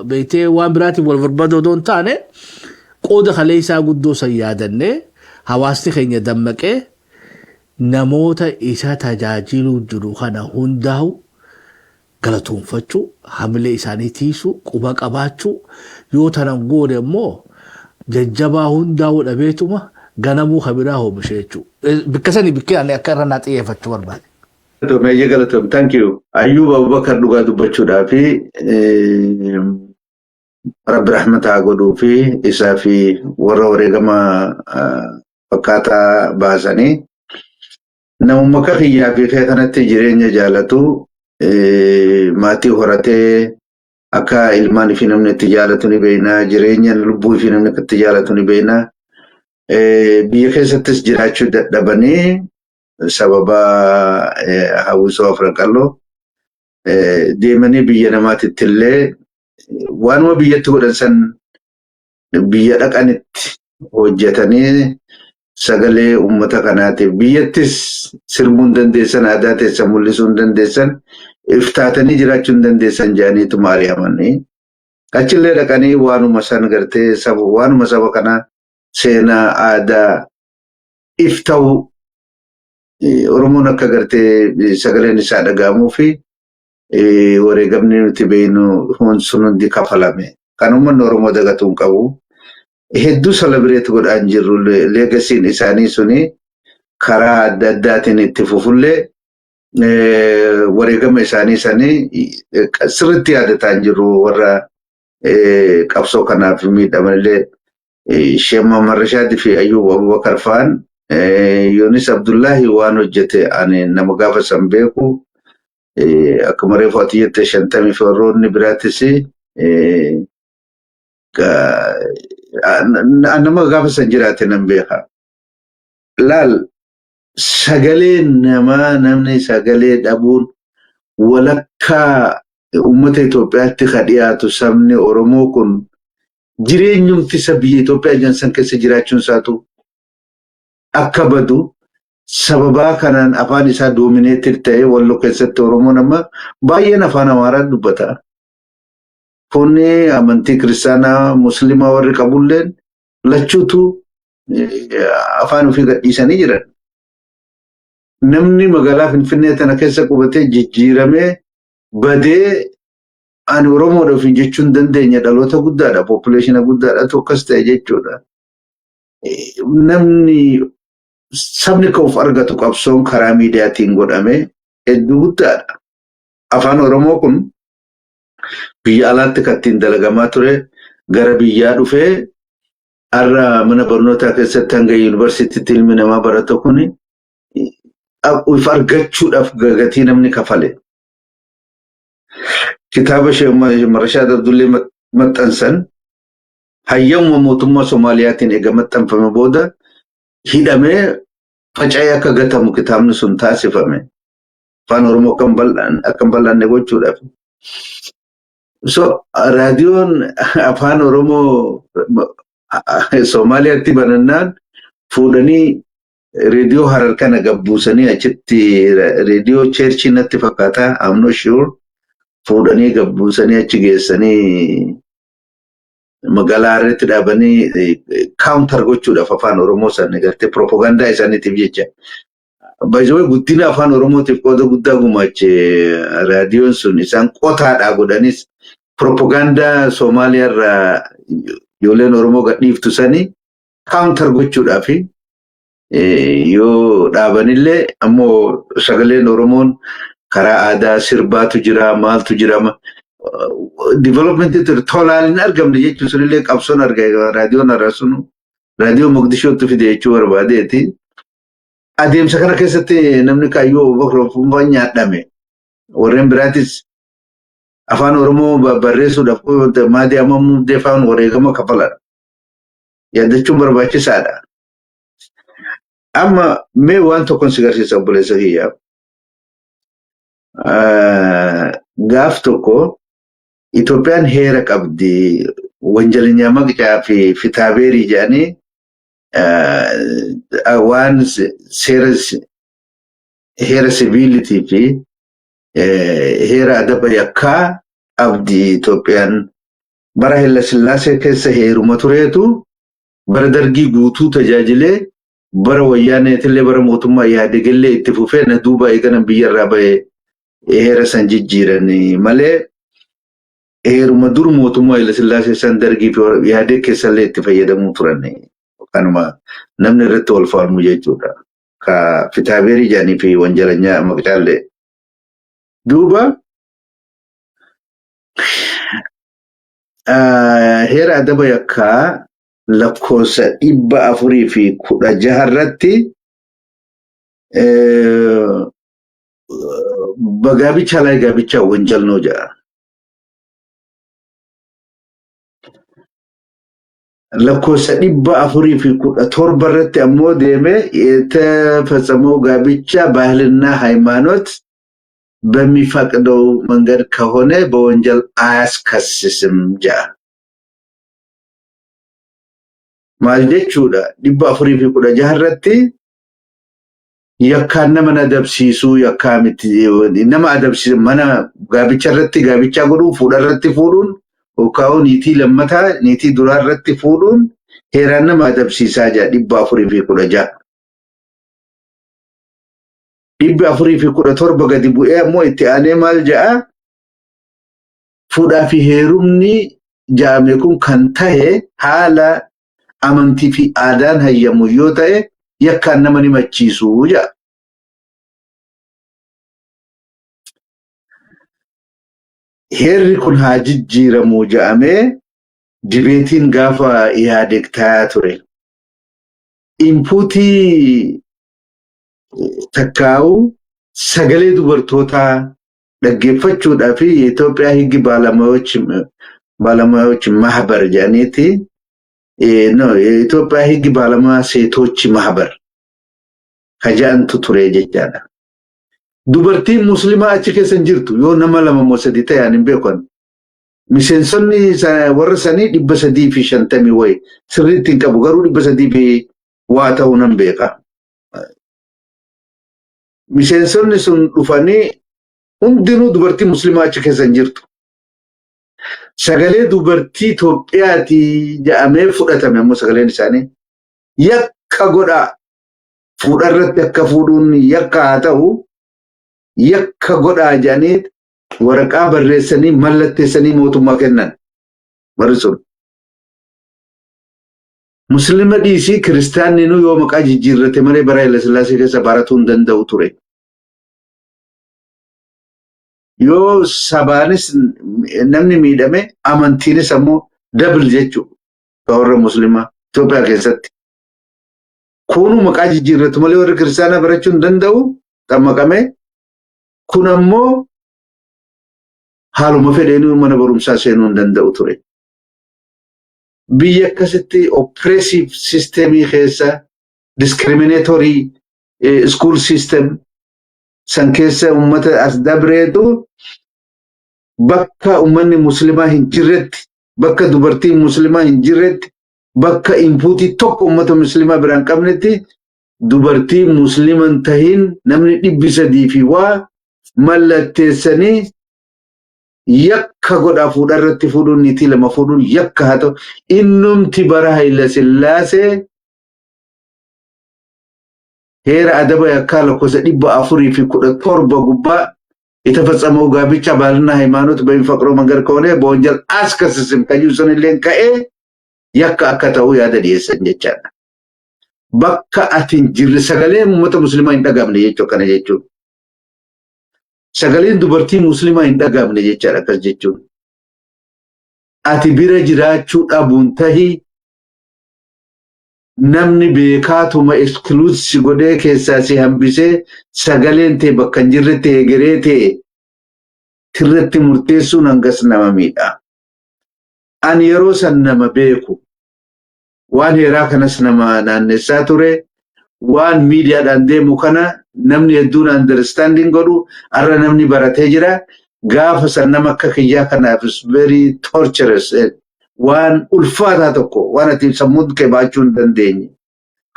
beeytee waan biraatti wal barbaadu odoo hin taane qooda kaleessaa guddoo san yaadannee hawaasni keenya dammaqee namoota isa tajaajiluu jiru kana hundaa'u galatoonfachuu hamilee isaanii tiisuu quba qabaachuu yoo tanan goone immoo jajjabaa hundaa'u dhabeetuma ganamuu kabiraa oomishe jechuudha. Bikka sanii bikkee ani akka irra naa xiyyeeffachuu barbaade. Meeyye galatoom, thank you. Ayyuub Abubakar dhugaa dubbachuudhaa fi Rabbi rahmataa godhuu fi isaa fi warra wareegama fakkaataa baasanii namummaa akka kiyyaa fi kee kanatti jireenya jaalatu maatii horatee akka ilmaan fi namni itti jaalatu ni beekna, jireenya lubbuu fi namni itti jaalatu ni beekna. Biyya keessattis jiraachuu dadhabanii sababa hawwisoo afran qalloo deemanii biyya namaatitti illee waanuma biyyatti godhan san biyya dhaqanitti hojjetanii sagalee uummata kanaatiif biyyattis sirbuu hin dandeessan, aadaa teessan mul'isuu hin dandeessan, iftaatanii jiraachuun dandeessan jedhaniitu maariyaamanii. Achillee dhaqanii waanuma san gartee waanuma saba kanaa seenaa aadaa if ta'u Oromoon akka gartee sagaleen isaa dhaga'amuu fi wareegamni nuti beeknu sun hundi kafalame. Kan uummanni Oromoo dagatuun qabu. Hedduu celebrate godhaan jirru leegasiin isaanii suni karaa adda addaatiin itti fufullee wareegama isaanii sanii sirriitti yaadataan jiru warra qabsoo kanaaf miidhamanillee Sheekh Muhammad Rashaadii fi Ayyuub Abubakar fa'aan Yoonis Abdullaahi waan hojjete ani nama gaafa san beeku akkuma reefu ati jette 50 fi warroonni biraattis nama gaafa san jiraate nan beeka. Laal sagaleen namaa namni sagalee dhabuun walakkaa uummata Itoophiyaatti ka dhiyaatu sabni Oromoo kun jireenyumti isa biyya Itoophiyaa jansan keessa jiraachuun isaatu akka badu sababaa kanaan afaan isaa doomineetir ta'e Walloo keessatti Oromoon amma baay'een afaan Amaaraa dubbata. Kunni amantii kiristaanaa musliimaa warri qabulleen lachuutu afaan ofii gadhiisanii jiran. Namni magaalaa Finfinnee tana keessa qubatee jijjiiramee badee ani Oromoodha ofii jechuun dandeenya dhaloota guddaadha, populationii guddaadha tokkas ta'e jechuudha. Namni sabni kan of argatu qabsoon karaa miidiyaatiin godhame hedduu guddaadha. Afaan Oromoo kun biyya alaatti kan ittiin dalagamaa ture gara biyyaa dhufee har'a mana barnootaa keessatti hanga yuunivarsiitiitti ilmi namaa baratu kuni of argachuudhaaf gatii namni kafale. Kitaaba Sheekh Muhammad Rashaad Abdullee maxxansan hayyama mootummaa Soomaaliyaatiin eega maxxanfame booda hidhamee faca'ee akka gatamu kitaabni sun taasifame. Afaan Oromoo akka hin bal'anne gochuudhaaf. So raadiyoon afaan Oromoo Soomaaliyaatti banannaan fuudhanii reediyoo Harar kana gabbuusanii achitti reediyoo cheerchii natti fakkaata I'm not sure fuudhanii gabbuusanii achi geessanii magaalaa Hararitti dhaabanii kaawuntar gochuudhaaf afaan Oromoo san gartee propoogandaa isaaniitiif jecha. Baay'ee guddina afaan Oromootiif qooda guddaa gumaache raadiyoon sun isaan qotaadhaa godhanis propoogandaa Soomaaliyaarraa ijoolleen Oromoo gadhiiftu sanii kaawuntar gochuudhaaf yoo dhaabanillee ammoo sagaleen Oromoon karaa aadaa sirbaatu jira maaltu jira developmentii tolaan hin argamne jechuun sunillee qabsoon argaa raadiyoon har'a sunu raadiyoo Mogadishootti fide jechuu barbaadeeti. Adeemsa kana keessatti namni kaayyoo Abubakar nyaadhame warreen biraatis afaan Oromoo barreessuudhaaf maadii amamuu deefaan wareegama kafaladha. Yaadachuun barbaachisaadha. Amma mee waan tokkoon si garsiisa obboleessa kiyyaa. Gaaf tokko Itoophiyaan heera qabdi wanjalinyaa maqcaa fi fitaabeerii jedhanii waan heera siviilitii fi heera adaba yakkaa qabdi Itoophiyaan bara Haayile Sillaasee keessa heeruma tureetu bara dargii guutuu tajaajilee bara wayyaaneetillee bara mootummaa Ihaadegellee itti fufee na duuba eeganan biyyarraa bahee heera san jijjiiranii malee heeruma dur mootummaa Haayile Sillaasee san dargii fi Ihaadeg keessallee itti fayyadamuu turan. Kanuma namni irratti wal falmu jechuudha. Ka fitaabeerii jedhanii fi wanjalanyaa maqcaallee. Duuba heera adaba yakkaa lakkoofsa 416 irratti bagaabicha laa gaabicha wanjalnoo jedha. Lakkoofsa 417 irratti ammoo deemee የተፈጸመው ጋብቻ ባህልና ሃይማኖት በሚፈቅደው መንገድ ከሆነ በወንጀል አያስከስስም ጃ ማል jechuudha 416 irratti yakkaan nama adabsiisuu yakkaa miti nama adabsiisu mana gaabicha irratti gaabicha godhuu fuudha irratti fuudhuun yookaan niitii lammataa niitii duraa irratti fuudhuun heeraan nama adabsiisaa jira 416. 417 gadi bu'ee ammoo itti aanee maal ja'a fuudhaa fi heerumni jaame kun kan ta'e haala amantii fi aadaan hayyamu yoo ta'e yakkaan nama ni machiisu ja'a. Heerri kun haa jijjiiramu ja'amee dibeetiin gaafa Ihaadeeg ta'aa ture. Inpuutii takkaa'u sagalee dubartootaa dhaggeeffachuudhaa fi Itoophiyaa higgi ባለሙያዎች ማህበር ጃኔቲ ኢትዮጵያ ህግ ባለሙያ ሴቶች ማህበር ከጃንቱ ቱሬ ጀጃላ ዱበርቲ ሙስሊማ አቺ ከሰን ጅርቱ ዮ ነማ ለማ ሞሰዲታ ያንን ቤኮን ሚሴንሶኒ ወረሰኒ ዲበሰዲ ፊ ሸንተሚ ወይ ስሪቲን ቀቡ ገሩ ዲበሰዲ ፊ ዋታውነን ቤቃ ሚሴንሶኒ ሱን ዱፋኒ ሁንዲኑ ዱበርቲ ሙስሊማ አቺ ከሰን ጅርቱ sagalee dubartii Itoophiyaati jedhamee fudhatame ammoo sagaleen isaanii yakka godha fuudharratti akka fuudhuun yakka haa ta'u yakka godha jedhanii waraqaa barreessanii mallatteessanii mootummaa kennan barreessuun. Muslima dhiisii kiristaanniinuu yoo maqaa jijjiirrate malee bara Haayile Sillaasee keessa baratuu hin danda'u ture. Yoo sabaanis namni miidhame amantiinis ammoo dabil jechuudha. Warra muslimaa Itoophiyaa keessatti. Kunuu maqaa jijjiirratu malee warra kiristaanaa barachuu hin danda'u xammaqamee. Kun ammoo haaluma fedheenuu mana barumsaa seenuu hin danda'u ture. Biyya akkasitti oppressive systemii keessa discriminatory school system san keessa ummata as dabreetu bakka ummanni muslimaa hin jirretti bakka dubartiin muslimaa hin jirretti bakka inpuutii tokko ummata muslimaa biraan qabnetti dubartii musliman tahin namni 300 fi waa mallatteessanii yakka godhaa fuudharratti fuudhuun niitii lama fuudhuun yakka haa ta'u innumti bara Haayile Sillaasee heera adaba yakkaa lakkoofsa 417 gubbaa የተፈጸመው ጋብቻ ባልና ሃይማኖት በሚፈቅዶ መንገድ ከሆነ በወንጀል አስከስስም ከዩሰን ለንከኤ ያካ አከታው ያደዲየሰን ጀቻና በካ አቲን ጅር ሰገሌ ሙመተ ሙስሊማ እንደጋምነ የቾ ከነ የቾ ሰገሌን ዱበርቲ ሙስሊማ እንደጋምነ የቻላ ከጀቾ አቲ ቢረ ጅራቹ ዳቡን ተሂ namni beekaatuma exclusive godhee keessaa si hambisee sagaleen ta'e bakka hin jirretti egeree ta'e tirratti murteessuun hangas nama miidha. Ani yeroo san nama beeku waan heeraa kanas nama naannessaa ture waan miidiyaadhaan deemu kana namni hedduun understanding godhu arra namni baratee jira gaafa san nama akka kiyyaa kanaaf very torturous waan ulfaataa tokko waan ati sammuu kee baachuu hin dandeenye.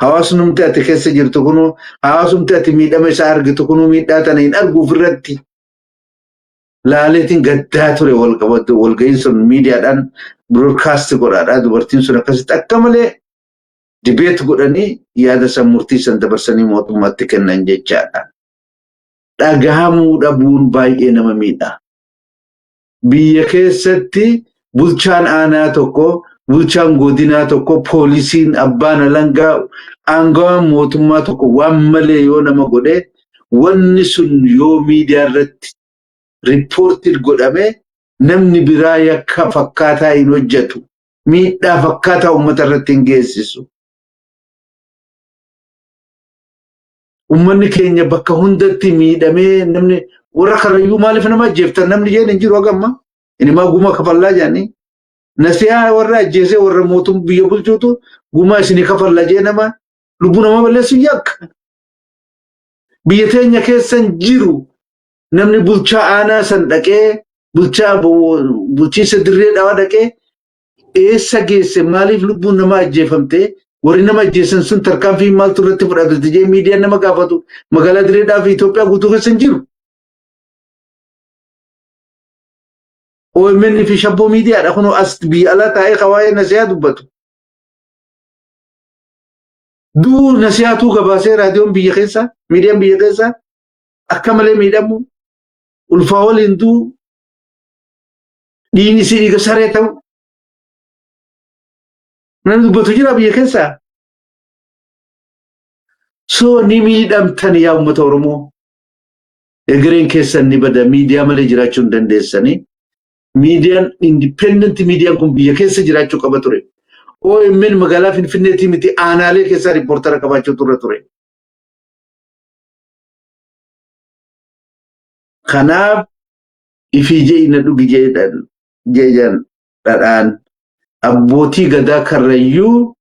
Hawaasumti ati keessa jirtu kunu hawaasumti ati miidhama isaa argitu kunu miidhaa tana hin arguuf irratti laaleetiin gaddaa ture walga'iin sun miidiyaadhaan broadcast godhaadhaa dubartiin sun akkasitti akka malee dibeet godhanii yaada san murtii san dabarsanii mootummaatti kennan jechaadha. Dhagahamuu dhabuun baay'ee nama miidha. Biyya keessatti bulchaan aanaa tokko bulchaan godinaa tokko poolisiin abbaan alangaa aangawaan mootummaa tokko waan malee yoo nama godhe wanni sun yoo miidiyaa irratti riippoortii godhame namni biraa yakka fakkaataa hin hojjetu miidhaa fakkaataa uummata irratti hin geessisu. Uummanni keenya bakka hundatti miidhamee namni warra karrayyuu maaliif nama ajjeeftan namni jeen hin jiru hagamma. Inima guma kafallaa jaani nasiyaa warra ajjeese warra mootum biyya bulchuutu guma isini kafallaa jee nama lubbuu nama balleessu yakka. Biyya teenya keessan jiru namni bulchaa aanaa san dhaqee bulchiisa dirree dhawaa dhaqee eessa geesse maaliif lubbuun nama ajjeefamte warri nama ajjeesan sun tarkaanfii maaltu irratti fudhatu jee miidiyaan nama gaafatu magaalaa Direedhaa fi Itoophiyaa guutuu keessa hin jiru. OMN fi shabboo miidiyaadha kunoo as biyya alaa taa'ee kawaayee nasihaa dubbatu. Duu nasihaatuu gabaasee raadiyoon biyya keessaa miidiyaan biyya keessaa akka malee miidhamu ulfaa waliin duu dhiigni si dhiiga saree ta'u namni dubbatu jira biyya keessaa. So ni miidhamtan yaa uummata Oromoo. Egereen keessan ni bada miidiyaa malee jiraachuu hin dandeessanii. Miidiyaan independent miidiyaan kun biyya keessa jiraachuu qaba ture. OMN magaalaa Finfinneetii miti aanaalee keessaa riippoortara qabaachuu ture. Kanaaf ifiijee ina dhugi jeejan dhadhaan abbootii gadaa Karrayyuu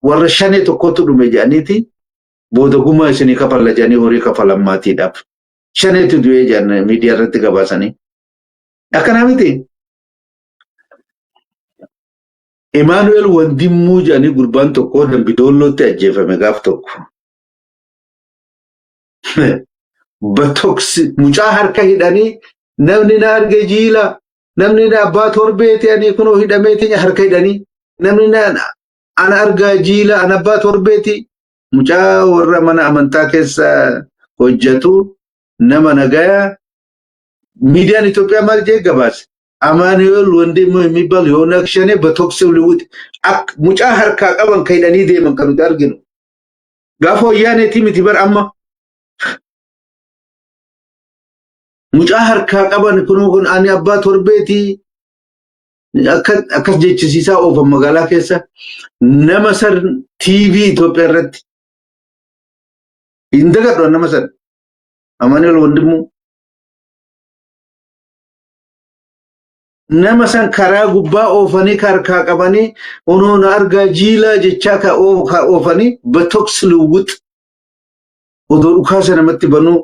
warra shanee tokkotu dhume jedhaniiti booda gumaa isinii kafalla jedhanii horii kafalan maatiidhaaf. Shaneetu du'ee jedhan miidiyaa irratti gabaasanii. Akkanaa miti. Emmanuel Wandimmuu jedhanii gurbaan tokko Dambidoollootti ajjeefame gaaf tokko. Batoksi mucaa harka hidhanii namni na arge jiila namni na abbaa torbeeti ani kunoo hidhameeti harka hidhanii namni na ana argaa jiila ana abbaa torbeeti mucaa warra mana amantaa keessa hojjetu nama nagaya miidiyaan Itoophiyaa maal jee gabaase. Emmanuel Wandimmuu የሚባል የሆነ ሸኔ በቶክስ ልውጥ ሙጫ harka qaban ka hidhanii deeman kan nuti arginu. Gaafa wayyaanee miti bar amma mucaa harka qaban kun ani abbaa torbeeti akkas jechisiisaa oofan magaalaa keessa nama san TV Itoophiyaa irratti hin dagadhu nama san Emmanuel Wandimmuu nama san karaa gubbaa oofanii harkaa qabanii onoo na argaa jiilaa jechaa ka oofanii batoks luwwit odoo dhukaasa namatti banuu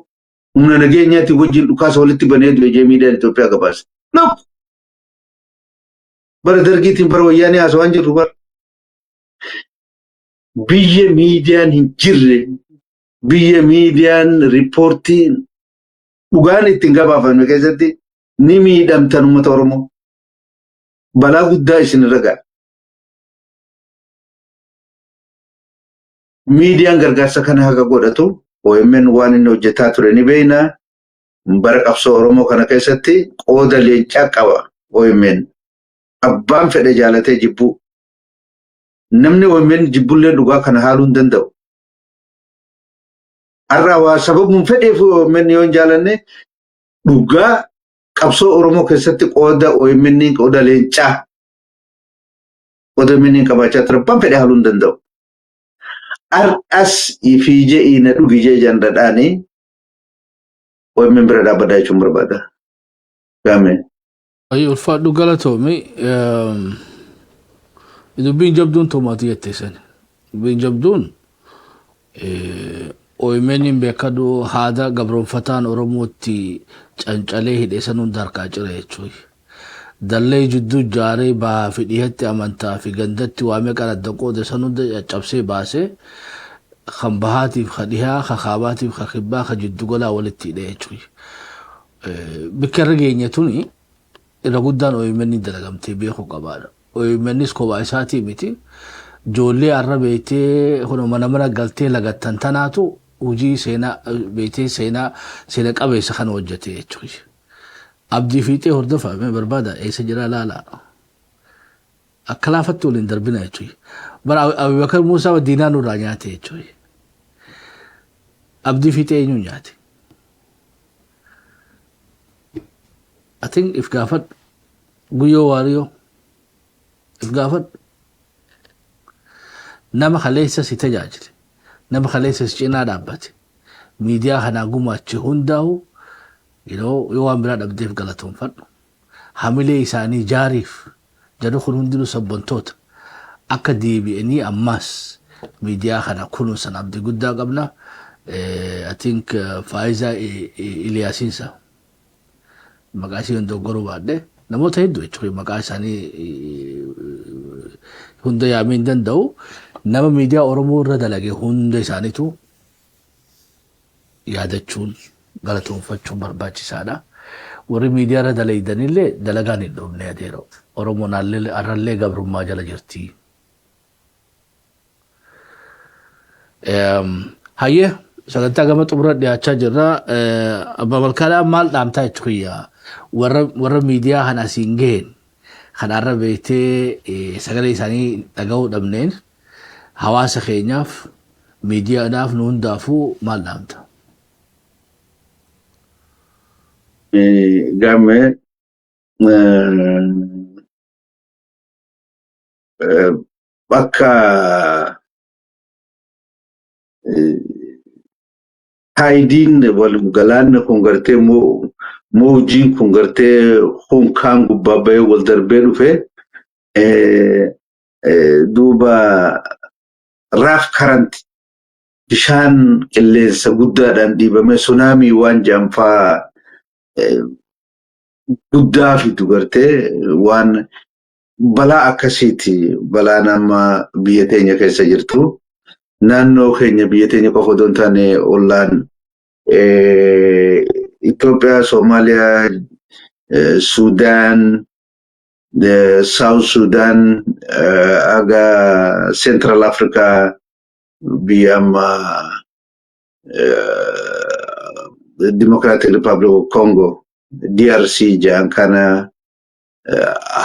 humna nageenyaatti wajjin dhukaasa walitti banee du'e jee miidiyaan Itoophiyaa gabaase. Bara dargiitiin bara wayyaanee haasawaan jirru bara. Biyya miidiyaan hin jirre biyya miidiyaan riippoortii dhugaan ittiin gabaafame keessatti ni miidhamtan uummata Oromoo. Balaa guddaa isin irra ga'a. Miidiyaan gargaarsa kana haga godhatu OMN waan inni hojjetaa ture ni beeyna. Bara qabsoo Oromoo kana keessatti qooda leencaa qaba OMN. Abbaan fedhe jaalatee jibbuu. Namni OMN jibbullee dhugaa kana haaluu hin danda'u. Har'a waa sababuun fedheef OMN yoo hin jaalanne dhugaa qabsoo Oromoo keessatti qooda OMN qooda leencaa qooda OMN qabaachaa ture abbaan fedhe haaluu hin danda'u. Har'as ifiijee ina dhugi jee jandadhaani OMN bira dhaabbataa jechuun barbaada. Gaamee. Ayi ulfaadhu galatoome dubbiin jabduun tomaati jetteessan dubbiin jabduun OMN beekadu haada gabroonfataan Oromootti cancalee hidhee sanuun harkaa cire jechuudha. Dallee jidduu jaaree bahaa fi dhiyeetti amantaa fi gandatti waamee qaradda qoode sanuun caccabsee baasee kan bahaatiif kan dhiyaa kan kaabaatiif kan kibbaa kan jiddu golaa walitti hidhee jechuudha. Bikka irra geenye tuni irra guddaan OMN dalagamtee beekuu qabaadha. OMNs kophaa isaatii miti. Ijoollee arra beetee mana galtee lagattan tanaatu hojii seenaa beetee seenaa qabeessa kan hojjete jechuudha. Abdii fiixee hordofame barbaada eessa jira laala. Akka laafatti waliin darbina jechuudha. Bara Abubakar Muusaa Diinaa nurraa nyaate jechuudha. Abdii fiixee eenyu nyaate? I think if gaafadhu guyyoo waariyoo if gaafadhu nama kaleessa si tajaajile nama kaleessa si cinaa dhaabbate miidiyaa kanaa gumaache hundaa'u yoo waan biraa dhabdeef galatoonfadhu hamilee isaanii jaariif jedhu kun hundinuu sabbantoota akka deebi'anii ammas miidiyaa kana kunuunsan abdii guddaa qabna. I think Faayisaa Iliyaasiinsa maqaa ishee dogoggoruu baadhee namoota hedduu jechuudha maqaa isaanii hunda yaamiin danda'u nama miidiyaa Oromoo irra dalage hunda isaaniitu yaadachuun galatoonfachuun barbaachisaadha. Warri miidiyaa irra dalaydanillee dalagaan hin dhumne adeero. Oromoon arrallee gabrummaa jala jirti. Hayyee sagantaa gama xumura dhiyaachaa jirra. Abba Malkaadhaan maal dhaamtaa jechuudha? Warra miidiyaa kana asiin gaheen kanarra beektee sagalee isaanii dhaga'uu dhabneen hawaasa keenyaaf miidiyaadhaaf nu hundaafuu maal dhaamta? Game bakka taayidiin galaanni kun gartee moojiin kun gartee hunkaan gubbaa bahee wal darbee dhufe duuba raaf karanti bishaan qilleensa guddaadhaan dhiibame sunaamii waan jaanfaa guddaa fidu gartee waan balaa akkasiiti balaa nama biyya teenya keessa jirtu naannoo keenya biyya teenya qofa osoo hin taane ollaan Ethiopia, Somalia, Sudan, South Sudan, aga Central Africa, biyama Democratic Republic of Congo, DRC jaan kana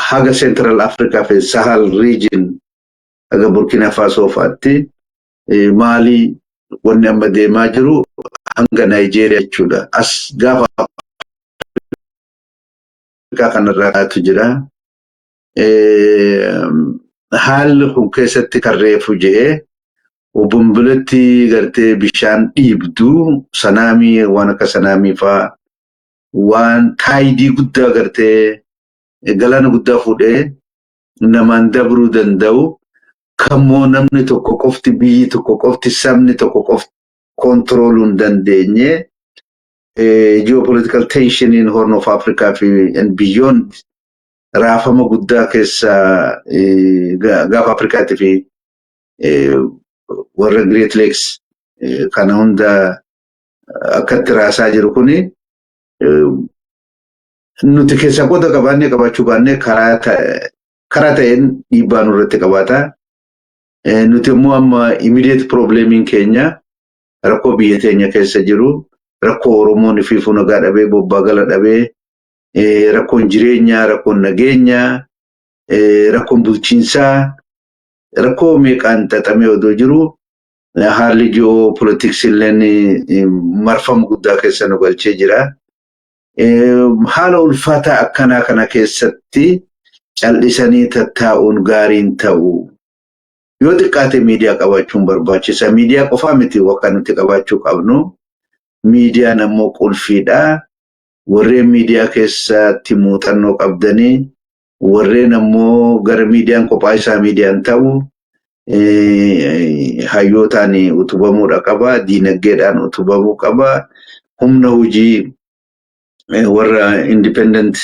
haga Central Africa fi Sahel region aga Burkina Faso faatti Mali wanni amma deemaa jiru hanga Nigeria jechuudha. As gaafa Afrikaa kanarraatu jira. Haalli kun keessatti kan reefu jedhee obomboletti gartee bishaan dhiibdu sanaamii waan akka sanaamii faa waan taayidii guddaa gartee galaana guddaa fuudhee namaan dabruu danda'u kammoo namni tokko qofti biyyi tokko qofti sabni tokko qofti kontrooluu hin dandeenye geopolitical tension in Horn of Africa and beyond raafama guddaa keessa gaafa Afrikaatti fi warra Great Lakes kana hunda akkatti raasaa jiru kuni nuti keessa qooda qabaannee qabaachuu baannee karaa ta'een dhiibbaa nurratti qabaata. Nuti immoo amma immediate problemiin keenya rakkoo biyya teenya keessa jiru rakkoo Oromoon fi funagaa dhabee bobbaa gala dhabee rakkoon jireenyaa rakkoon nageenyaa rakkoon bulchiinsaa rakkoo meeqaan xaxamee odoo jiru haalli geopolitics illeen marfama guddaa keessa nu galchee jira. Haala ulfaataa akkanaa kana keessatti cal'isanii tattaa'uun gaariin ta'u. Yoo xiqqaate miidiyaa qabaachuun barbaachisa. Miidiyaa qofaa miti wakka nuti qabaachuu qabnu. Miidiyaan ammoo qulfiidha. Warreen miidiyaa keessatti muuxannoo qabdanii warreen ammoo gara miidiyaan kophaa isaa miidiyaan ta'u hayyootaan utubamuudha qaba. Diinagdeedhaan utubamuu qaba. Humna hojii warra independent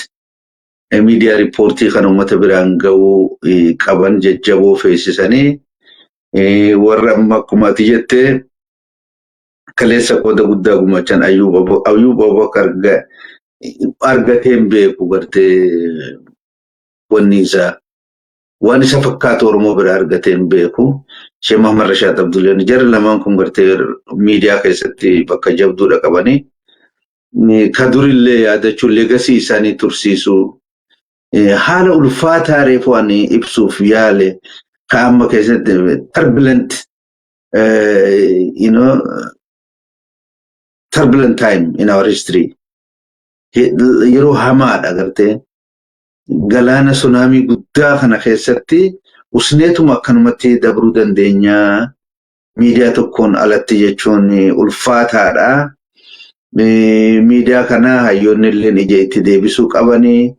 media reportii kan uummata biraan ga'uu qaban jajjaboo feesisanii warra amma akkuma ati jettee kaleessa qooda guddaa gumachan Ayyuub Abubakar argateen beeku gartee wanni isaa waan isa fakkaatu Oromoo bira argateen beeku. Sheekh Mahamad Rashaad Abdulleen jarri lamaan kun gartee miidiyaa keessatti bakka jabduudha qabanii ka durillee yaadachuun leegasii isaanii tursiisuu haala ulfaataa reefu ani ibsuuf yaale ka amma keessatti turbulent turbulent time in our history yeroo hamaadha gartee galaana sunaamii guddaa kana keessatti usneetuma akkanumatti dabruu dandeenya miidiyaa tokkoon alatti jechuun ulfaataadha. Miidiyaa kana hayyoonni illeen ija itti deebisuu qabanii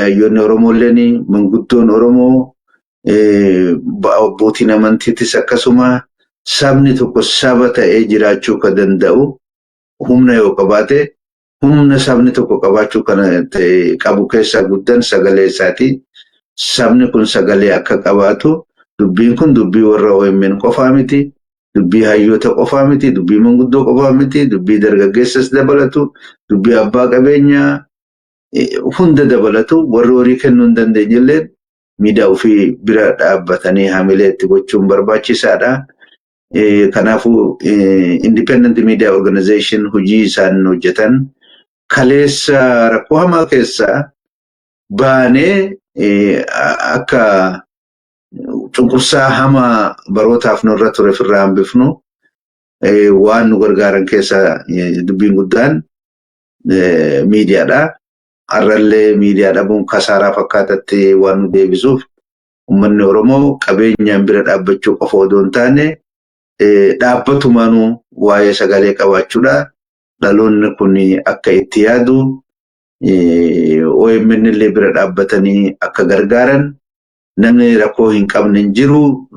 hayyoonni Oromoo illeen manguddoon Oromoo abbootiin amantiitis akkasuma sabni tokko saba ta'ee jiraachuu ka danda'u humna yoo qabaate humna sabni tokko qabaachuu kana qabu keessaa guddan sagalee isaati. sabni kun sagalee akka qabaatu dubbiin kun dubbii warra OMN qofaa miti dubbii hayyoota qofaa miti dubbii manguddoo qofaa miti dubbii dargaggeessas dabalatu dubbii abbaa qabeenyaa hunda dabalatu warri horii kennuu hin dandeenyellee miidiyaa ofii bira dhaabbatanii hamilee itti gochuun barbaachisaadha. Kanaafuu independent media organization hojii isaan hojjetan kaleessa rakkoo hamaa keessaa baanee akka cunqursaa hamaa barootaaf nurra ture firraa hambifnu waan nu gargaaran keessa dubbiin guddaan miidiyaadha. Arrallee miidiyaa dhabuun kasaaraa fakkaatatti waan nu deebisuuf uummanni Oromoo qabeenyaan bira dhaabbachuu qofa odoo hin taane dhaabbatumaanuu waa'ee sagalee qabaachuudha. Dhaloonni kun akka itti yaadu OMN illee bira dhaabbatanii akka gargaaran namni rakkoo hin qabne hin jiru.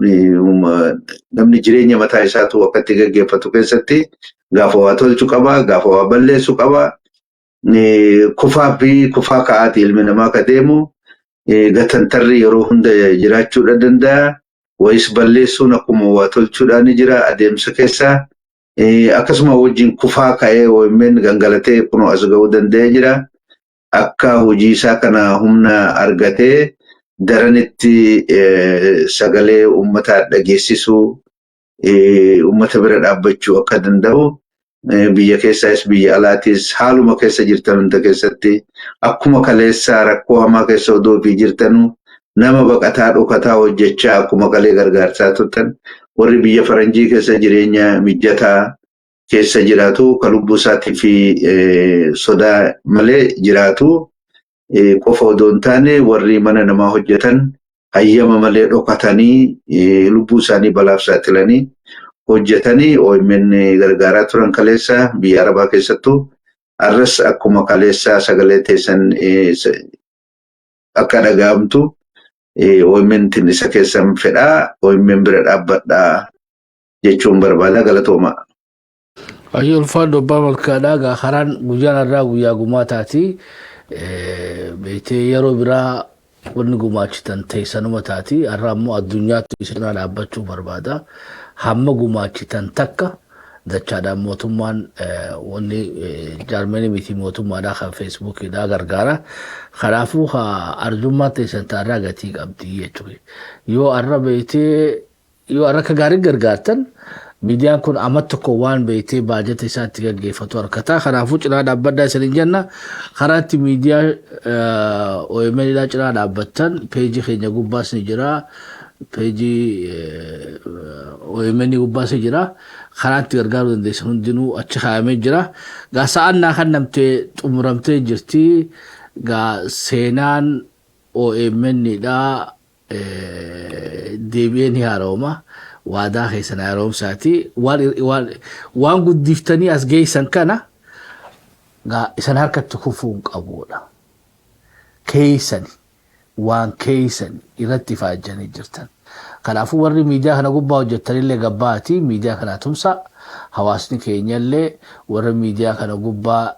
Namni jireenya mataa isaatu akka itti gaggeeffatu keessatti gaafa waa tolchuu qaba, gaafa waa balleessuu qaba. Kufaa fi kufaa ka'aati ilmi namaa ka deemu gatantarri yeroo hunda jiraachuudha danda'a. Wayis balleessuun akkuma waa tolchuudhaan jira adeemsa keessaa. Akkasuma wajjin kufaa ka'ee OMN gangalatee kunoo as ga'uu danda'ee jira. Akka hojii isaa kana humna argatee daranitti sagalee uummataa dhageessisuu uummata bira dhaabbachuu akka danda'u. Biyya keessaas biyya alaatis haaluma keessa jirtan hunda keessatti akkuma kaleessaa rakkoo hamaa keessa odoo fi jirtanu nama baqataa dhokataa hojjechaa akkuma qalee gargaarsaa turtan warri biyya faranjii keessa jireenya mijataa keessa jiraatu kan lubbuu isaatii fi sodaa malee jiraatu qofa odoo hin taane warri mana namaa hojjetan hayyama malee dhokatanii lubbuu isaanii balaaf saaxilanii hojjetanii OMN gargaaraa turan kaleessa biyya Arabaa keessattuu arras akkuma kaleessaa sagalee teessan akka dhaga'amtu OMN isa keessan fedhaa OMN bira dhaabbadhaa jechuun barbaada galatooma. Ayyo ulfaadho abbaa malkaadhaa gaa karaan guyyaan irraa guyyaa gumaa taati beetee yeroo biraa wanni gumaachitan teessanuma taati har'a ammoo addunyaatti isinaa dhaabbachuu barbaada. Hamma gumaachitan takka dachaadhaan mootummaan wanni jaarmanii miti mootummaadhaa kan feesbuukiidhaa gargaara. Kanaafuu arjummaa teessan taarraa gatii qabdi jechuudha. Yoo har'a beetee yoo har'a akka gaarii gargaartan miidiyaan kun amma tokko waan beetee baajata isaatti gaggeeffatu harkataa. Kanaafuu cinaa dhaabbaddaa isiniin jenna. Karaatti miidiyaa OMN'dhaa cinaa dhaabbattan peejii keenya gubbaas ni jira. Peejii OMN gubbaas jira. Karaatti gargaaruu dandeessan hundinuu achi kaa'amee jira. Gaa sa'annaa kan namtee xumuramtee jirti. Gaa seenaan OMN'dhaa deebi'ee ni haara'uma. Waadaa keessan haara'umsaati. Waan guddiftanii as geessan kana gaa isan harkatti kufuu hin qabuudha. Keeysani. Waan keeysan irratti faajjanii jirtan. Kanaafuu warri miidiyaa kana gubbaa hojjettanillee gabbaati miidiyaa kana tumsa hawaasni keenyallee warri miidiyaa kana gubbaa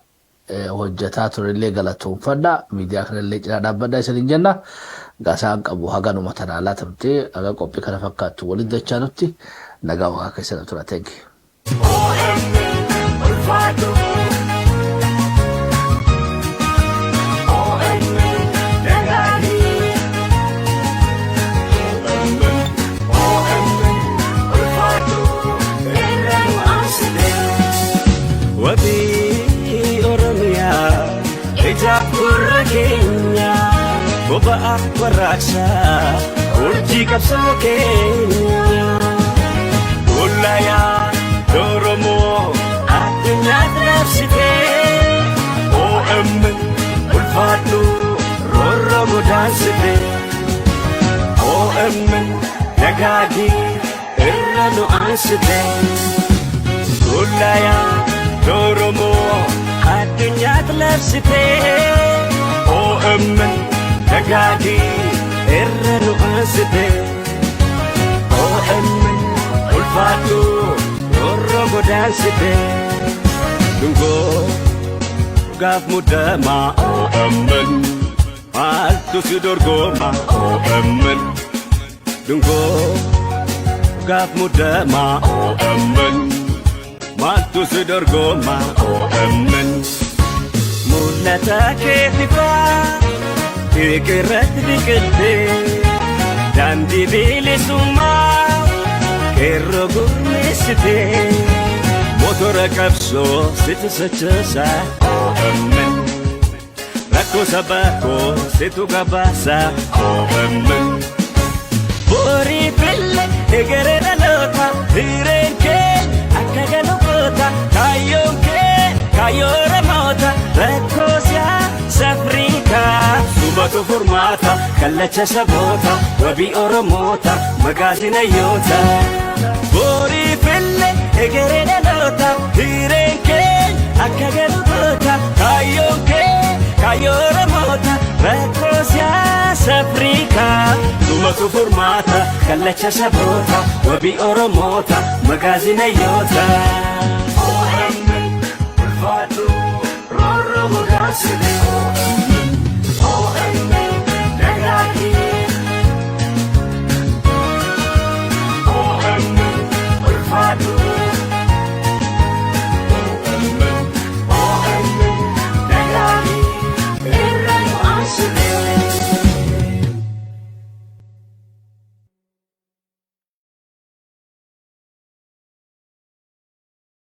hojjetaa turellee galatoonfadha miidiyaa kanallee cinaa dhaabbadhaa isiniin jenna gaasaan qabu haganuma tanaalaa tamtee haga qophii kana fakkaattu waliin dachaa nutti nagaa waaqaa keessatti tura teegi. Gurra keenya boba'aa warraaqsaa urjii qabsoo keenya Ullayaa Oromoo addunyaatti raabsitee OMN ulfaadhu roorroo godaansitee OMN nagaadii irra nu aansitee Ullayaa Oromoo addunyaatti labsitee OMN nagaadii irra nu aansitee OMN ulfaadhu roorroo godaansitee dhungoo gaaf muddamaa OMN maaltu si dorgoma OMN dungoo gaaf muddamaa OMN maaltu si dorgoma OMN mul'ata keetifaa eegerratti biqiltee daandii bilisummaa qeerroo gurmeessitee motora qabsoo situ sochoosa OMN rakkoo sabaa koo situ gabaasa OMN borii fille egeree dhaloota hireen kee akka galu goota kaayyoon kee kaayyoo Oromoota rakkoo siyaasa Afrikaa sumatu furmaata kallacha saboota wabii Oromoota magaazinayoota borii fille egeree dhaloota hireen kee akka galu goota kaayyoon kee kaayyoo Oromoota rakkoo siyaasa Afrikaa sumatu furmaata kallacha saboota wabii Oromoota magaazinayoota OMN ulfaatu roorroo gogaasine